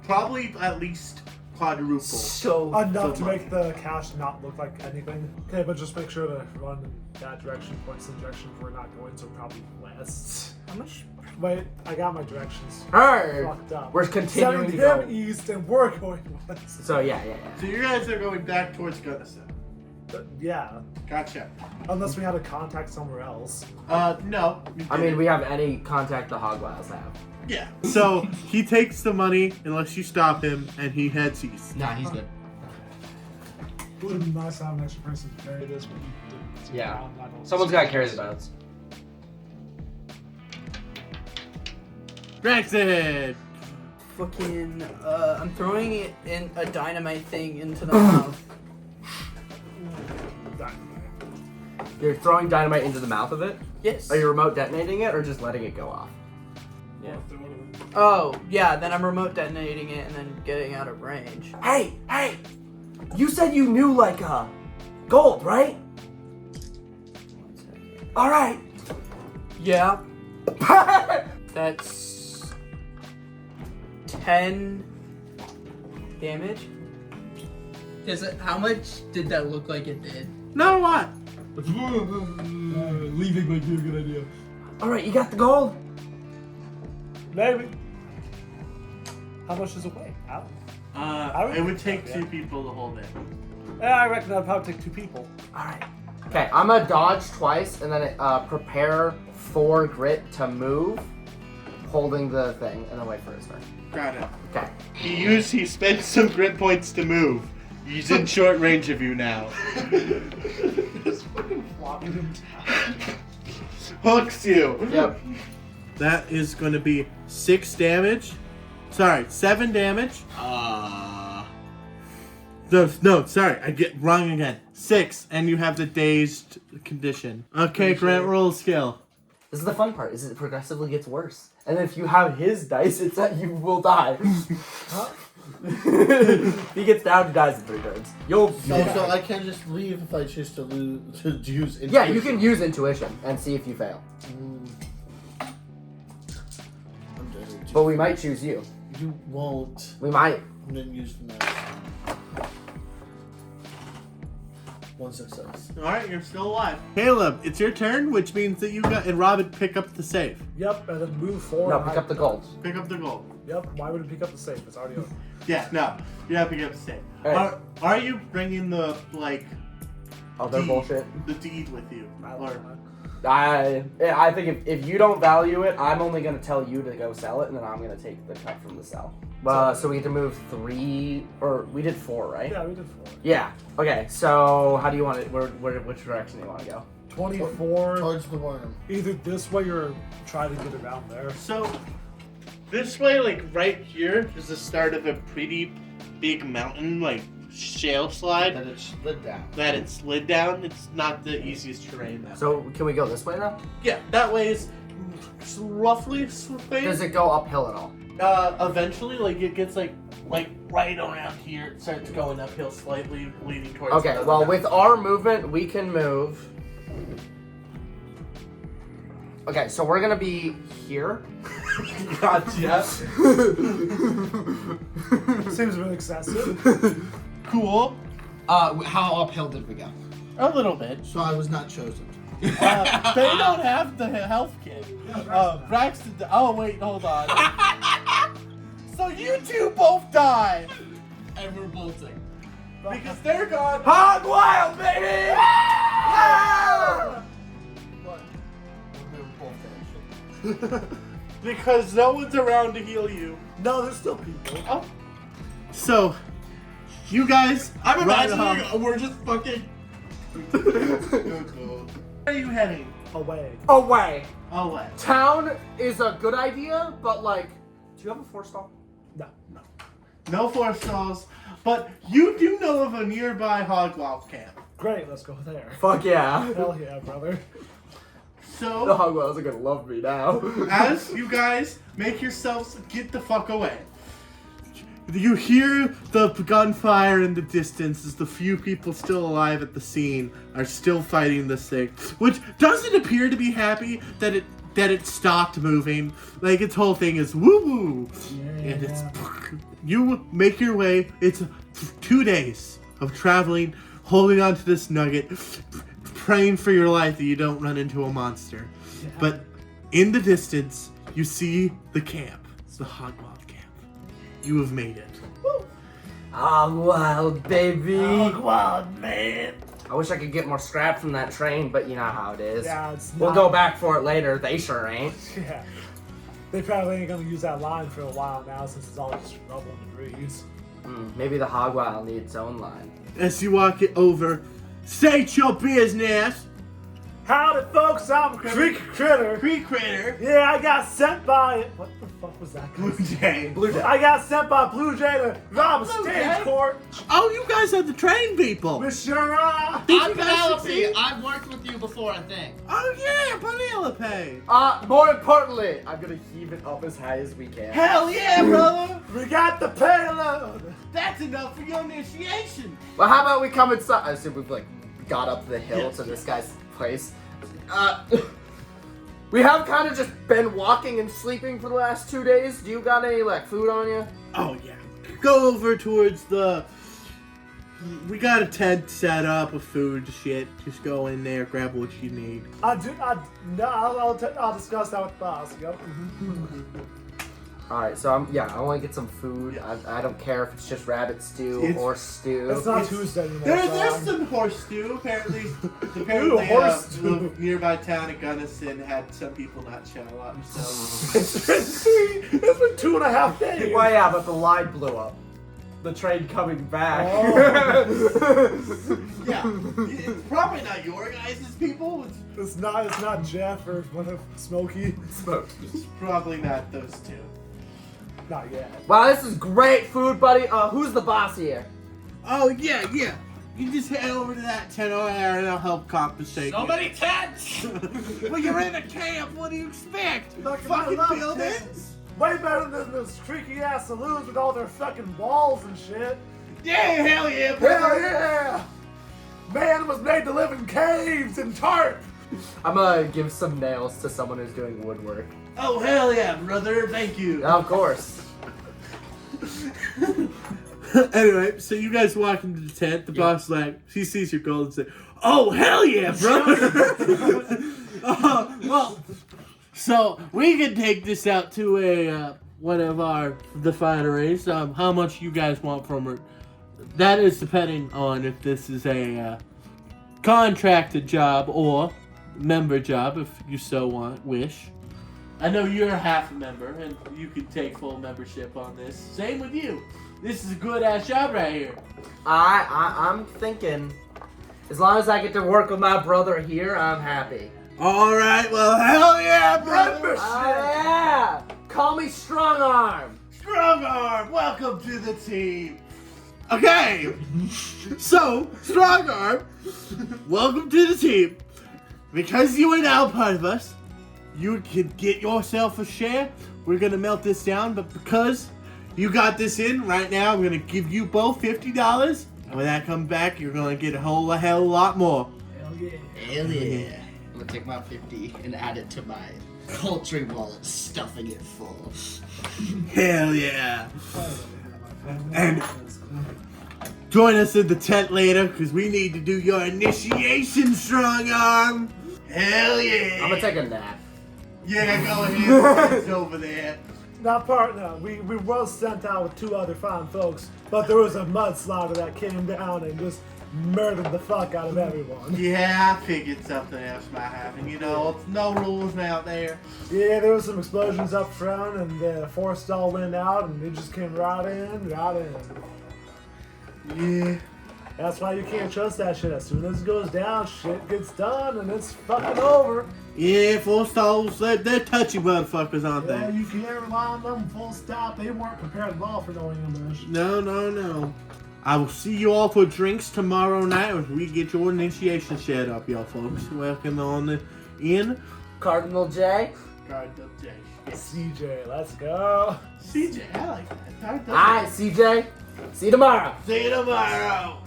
Probably at least quadruple. So Enough to So make the cache not look like anything. Okay, but just make sure to run in that direction, points in the direction we're not going, so probably west. how much? Wait, I got my directions Alright. fucked up. We're continuing Sending to go. him east and we're going west. So yeah. So you guys are going back towards Gunnison. Yeah, Gotcha. unless we had to contact somewhere else. No. you I mean, didn't. we have any contact the Hogwiles have. Yeah. So he takes the money unless you stop him, and he heads east. Nah, he's good. It would have been nice to have an extra person to carry this, but you didn't. So Yeah. now I'm not going Someone's gotta carry the boats. Brexit. Fucking. I'm throwing it in a dynamite thing into the mouth. You're throwing dynamite into the mouth of it? Yes. Are you remote detonating it or just letting it go off? Yeah. Oh, yeah. Then I'm remote detonating it and then getting out of range. Hey! You said you knew like gold, right? 1 second. Alright. Yeah. That's 10 damage. Is it? How much did that look like it did? Not a lot. Leaving might be a good idea. Alright, you got the gold? Maybe. How much does it weigh? would It would think take so, two people to hold it. Yeah, I reckon that'd probably take 2 people. Alright. Okay, I'm gonna dodge twice and then prepare 4 grit to move, holding the thing, and then wait for his turn. Got it. Okay. He spent some grit points to move. He's in short range of you now. Just fucking flopping him down. Hooks you. Yep. That is going to be 6 damage. Sorry, 7 damage. No, sorry, I get wrong again. 6, and you have the dazed condition. Okay, Grant, roll a skill. This is the fun part, is it progressively gets worse. And if you have his dice, it's that you will die. If he gets down, he dies in 3 turns. You'll So I can just leave if I choose to use intuition. Yeah, you can use intuition and see if you fail. I'm dead. But we might choose you. You won't. We might. I'm gonna use the math. 1 success. Alright, you're still alive. Caleb, it's your turn, which means that you got and Robin pick up the safe. Yep, and then move forward. No, pick up the gold. Pick up the gold. Yep, why would it pick up the safe? It's already open. Yeah, no. You have to pick up the safe. Alright. Are you bringing the, like, Other deed- bullshit. the deed with you? I don't Or- know. I think if you don't value it, I'm only gonna tell you to go sell it, and then I'm gonna take the cut from the sell. So we get to move 3, or we did 4, right? Yeah, we did 4. Yeah. Okay. So how do you want it? Which direction do you want to go? 24. Towards the worm. Either this way or try to get around there. So, this way, like, right here is the start of a pretty big mountain, like, shale slide And it slid down. that it slid down. It's not the easiest terrain. So can we go this way now? Yeah, that way is roughly straight. Does it go uphill at all? Eventually, like, it gets, like right around here. It starts going uphill slightly, leading towards Okay. the Well, mountain. with our movement, we can move. Okay, so we're gonna be here. Gotcha. Seems a bit excessive. Cool. How uphill did we go? A little bit. So I was not chosen. They don't have the health kit. Braxton. Oh wait, hold on. So you two both die And we're bolting. because they're gone. Hog wild, baby! Because no one's around to heal you. No, there's still people. Oh. So, you guys. I'm run imagining home. we're just fucking. Where are you heading? Away. Away. Away. Town is a good idea, but like, do you have a Forestall? No. No Forestalls, but you do know of a nearby Hogwild camp. Great, let's go there. Fuck yeah. Hell yeah, brother. The So, Hogwiles are gonna love me now. as you guys make yourselves get the fuck away, you hear the gunfire in the distance as the few people still alive at the scene are still fighting this thing, which doesn't appear to be happy that it that it stopped moving. Like, its whole thing is woo-woo. And it's... You make your way. It's 2 days of traveling, holding onto this nugget, praying for your life that you don't run into a monster. But in the distance, you see the camp. It's the Hogwild camp. You have made it. Wild, baby. Wild, man. I wish I could get more scrap from that train, but you know how it is. Yeah, it's We'll not- go back for it later. They sure ain't. Yeah. They probably ain't gonna use that line for a while now since it's all just rubble and debris. Maybe the Hogwild needs its own line. As you walk it over, state your business. Howdy, folks. I'm Creek Critter. Creek Critter. Yeah, I got sent by... What the fuck was that? Blue Jay. Blue Jay. I got sent by Blue Jay to rob a Blue stage Jay? court. Oh, you guys are the train people. We sure are. Did I'm you guys Penelope. succeed? I've worked with you before, I think. Oh yeah, Penelope. More importantly, I'm gonna heave it up as high as we can. Hell yeah, brother. We got the payload. That's enough for your initiation. Well, how about we come inside? I assume we've like got up the hill Yes, to this guy's place. We have kind of just been walking and sleeping for the last 2 days. Do you got any like food on you? Oh yeah. Go over towards the... We got a tent set up with food, shit. Just go in there, grab what you need. I'll discuss that with the boss. Yep. All right, so I want to get some food. I don't care if it's just rabbit stew It's- or stew. It's not Tuesday anymore. There's son. some horse stew. Apparently, horse stew. the nearby town of Gunnison had some people not show up. So It's been 2.5 days. Well, yeah, but the line blew up. The train coming back. yeah, it's probably not your guys' people. It's not Jeff or one of Smokey. It's probably not those two. Not yet. Wow, this is great food, buddy. Who's the boss here? Oh yeah. You just head over to that tent over there and I'll help compensate So you. many tents! Well, you're in a camp. What do you expect? Look, Fucking I love buildings? tents. Way better than those creaky ass saloons with all their fucking walls and shit. Yeah, hell yeah, bro. Hell yeah! Man was made to live in caves and tarp. I'm gonna give some nails to someone who's doing woodwork. Oh hell yeah, brother. Thank you. Of course. Anyway, so you guys walk into the tent. The boss she sees your gold and says, "Oh hell yeah, brother!" Well, so we can take this out to a one of our refineries. How much you guys want from it? That is depending on if this is a contracted job or member job, if you so wish. I know you're half a member, and you can take full membership on this. Same with you. This is a good-ass job right here. I'm thinking, as long as I get to work with my brother here, I'm happy. All right, well, hell yeah, brother. Yeah! Call me Strong Arm. Strong Arm, welcome to the team. Okay, so, Strong Arm, welcome to the team. Because you are now part of us, you can get yourself a share. We're going to melt this down, but because you got this in right now, I'm going to give you both $50. And when that comes back, you're going to get a hell of a lot more. Hell yeah. I'm gonna take my 50 and add it to my poultry wallet, stuffing it full. Hell yeah. And join us in the tent later, because we need to do your initiation, Strong Arm. Hell yeah. I'm gonna take a nap. Yeah, go ahead. It's over there. Not part, no. We were sent out with 2 other fine folks, but there was a mudslide that came down and just murdered the fuck out of everyone. Yeah, I figured something else might happen. You know, it's no rules out there. Yeah, there was some explosions up front, and the Forestall went out, and it just came right in. Yeah. That's why you can't trust that shit. As soon as it goes down, shit gets done, and it's fucking over. Yeah, Forestalls, they're touchy motherfuckers, aren't Yeah, they? you can't rely on them full stop. They weren't prepared at all for no ambush. No. I will see you all for drinks tomorrow night as we get your initiation set up, y'all folks. Welcome on the in. Cardinal J. Cardinal J. CJ, let's go. CJ, I like that. Cardinal Alright, CJ. See you tomorrow. See you tomorrow.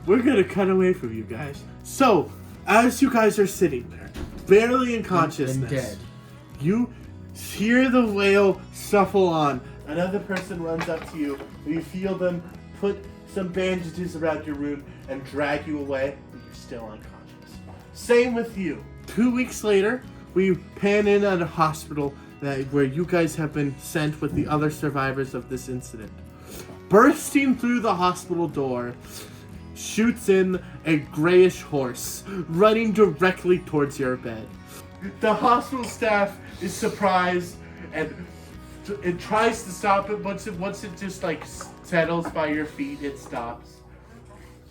We're gonna cut away from you guys. So, as you guys are sitting there, barely in consciousness, And dead. You hear the whale shuffle on. Another person runs up to you. You feel them put some bandages around your wound and drag you away, but you're still unconscious. Same with you. 2 weeks later, we pan in at a hospital where you guys have been sent with the other survivors of this incident. Bursting through the hospital door, shoots in a grayish horse, running directly towards your bed. The hospital staff is surprised and it tries to stop it. Once it just like settles by your feet, it stops.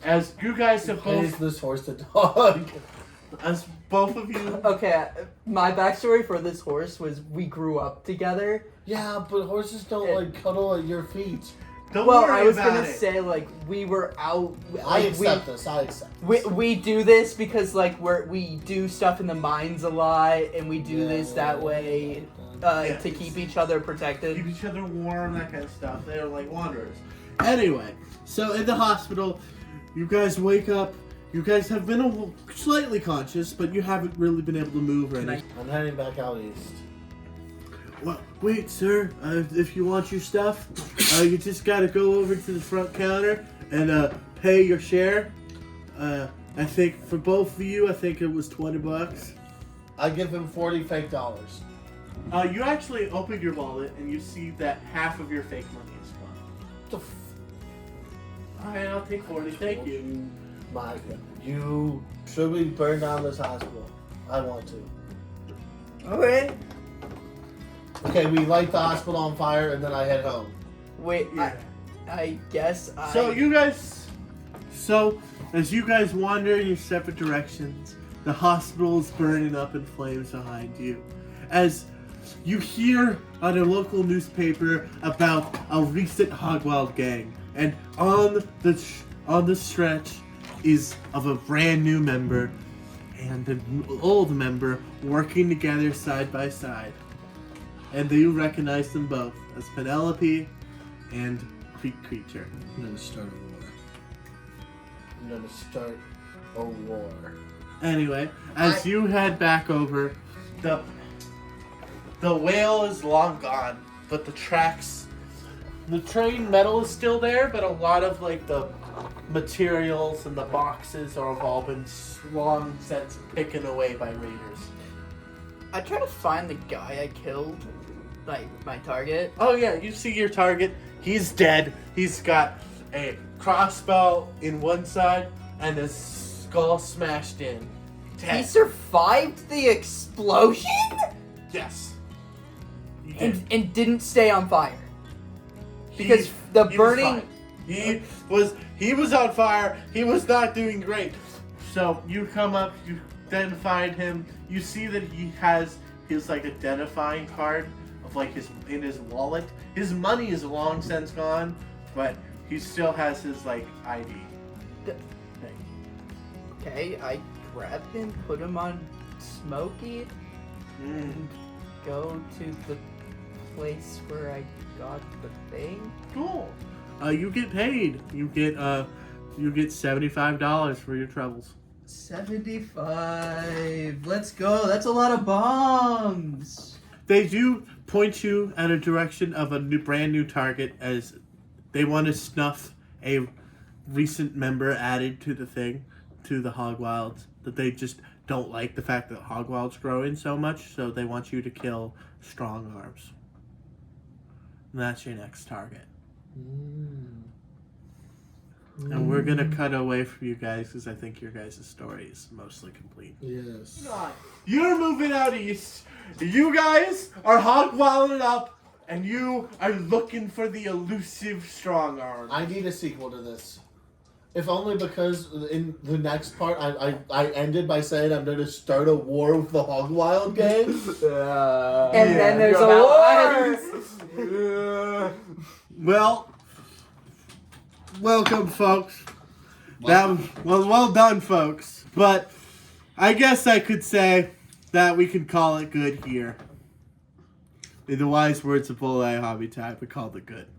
As you guys have Is both, this horse a dog? as both of you, Okay, my backstory for this horse was we grew up together. Yeah, but horses don't like cuddle at your feet. don't Well, worry I was about gonna it. say like we were out. I Like, accept this. I accept this. we do this because like we do stuff in the mines a lot, and we do this that way Yeah. to keep each other protected. Keep each other warm, that kind of stuff. They're like wanderers. Anyway, so in the hospital, you guys wake up. You guys have been slightly conscious, but you haven't really been able to move or anything. I'm heading back out east. Well, wait, sir. If you want your stuff, you just gotta go over to the front counter and pay your share. I think for both of you, I think it was $20. I give him 40 fake dollars. You actually open your wallet and you see that half of your fake money is gone. What the Alright, I'll take 40. Thank you. My God. Should we burn down this hospital? I want to. Okay. Okay, we light the hospital on fire and then I head home. Wait, Yeah. I guess I. So as you guys wander in your separate directions, the hospital is burning up in flames behind you. As you hear on a local newspaper about a recent Hogwild gang, and on the stretch is of a brand new member and an old member working together side by side. And you recognize them both as Penelope and Creek Creature. I'm gonna start a war. I'm gonna start a war. Anyway, as you head back over, the whale is long gone, but the train metal is still there, but a lot of like the materials and the boxes have all been long since taken away by raiders. I try to find the guy I killed, like my target. Oh yeah, you see your target. He's dead. He's got a crossbow in one side and his skull smashed in. He Dead. survived the explosion Yes. You did. and didn't stay on fire. He- Because the he was burning. fine. He was on fire. He was not doing great. So you come up, you identified him. You see that he has his like identifying card of like in his wallet. His money is long since gone, but he still has his like ID thing. Okay, I grab him, put him on Smokey, and go to the place where I got the thing. Cool. You get paid. You get $75 for your troubles. 75. Let's go. That's a lot of bombs. They do point you at a direction of a brand new target as they want to snuff a recent member added to the thing, to the Hogwilds. That they just don't like the fact that Hogwild's growing so much, so they want you to kill Strong Arms. And that's your next target. And we're gonna cut away from you guys because I think your guys' story is mostly complete. Yes. You're moving out east. You guys are hog-wilding up, and you are looking for the elusive Strong Arm. I need a sequel to this. If only because in the next part, I ended by saying I'm going to start a war with the Hogwild gang. And then there's a war! Well, welcome, folks. Well done, folks. But I guess I could say that we could call it good here. In the wise words of Bulleye Hobby Type, we called it good.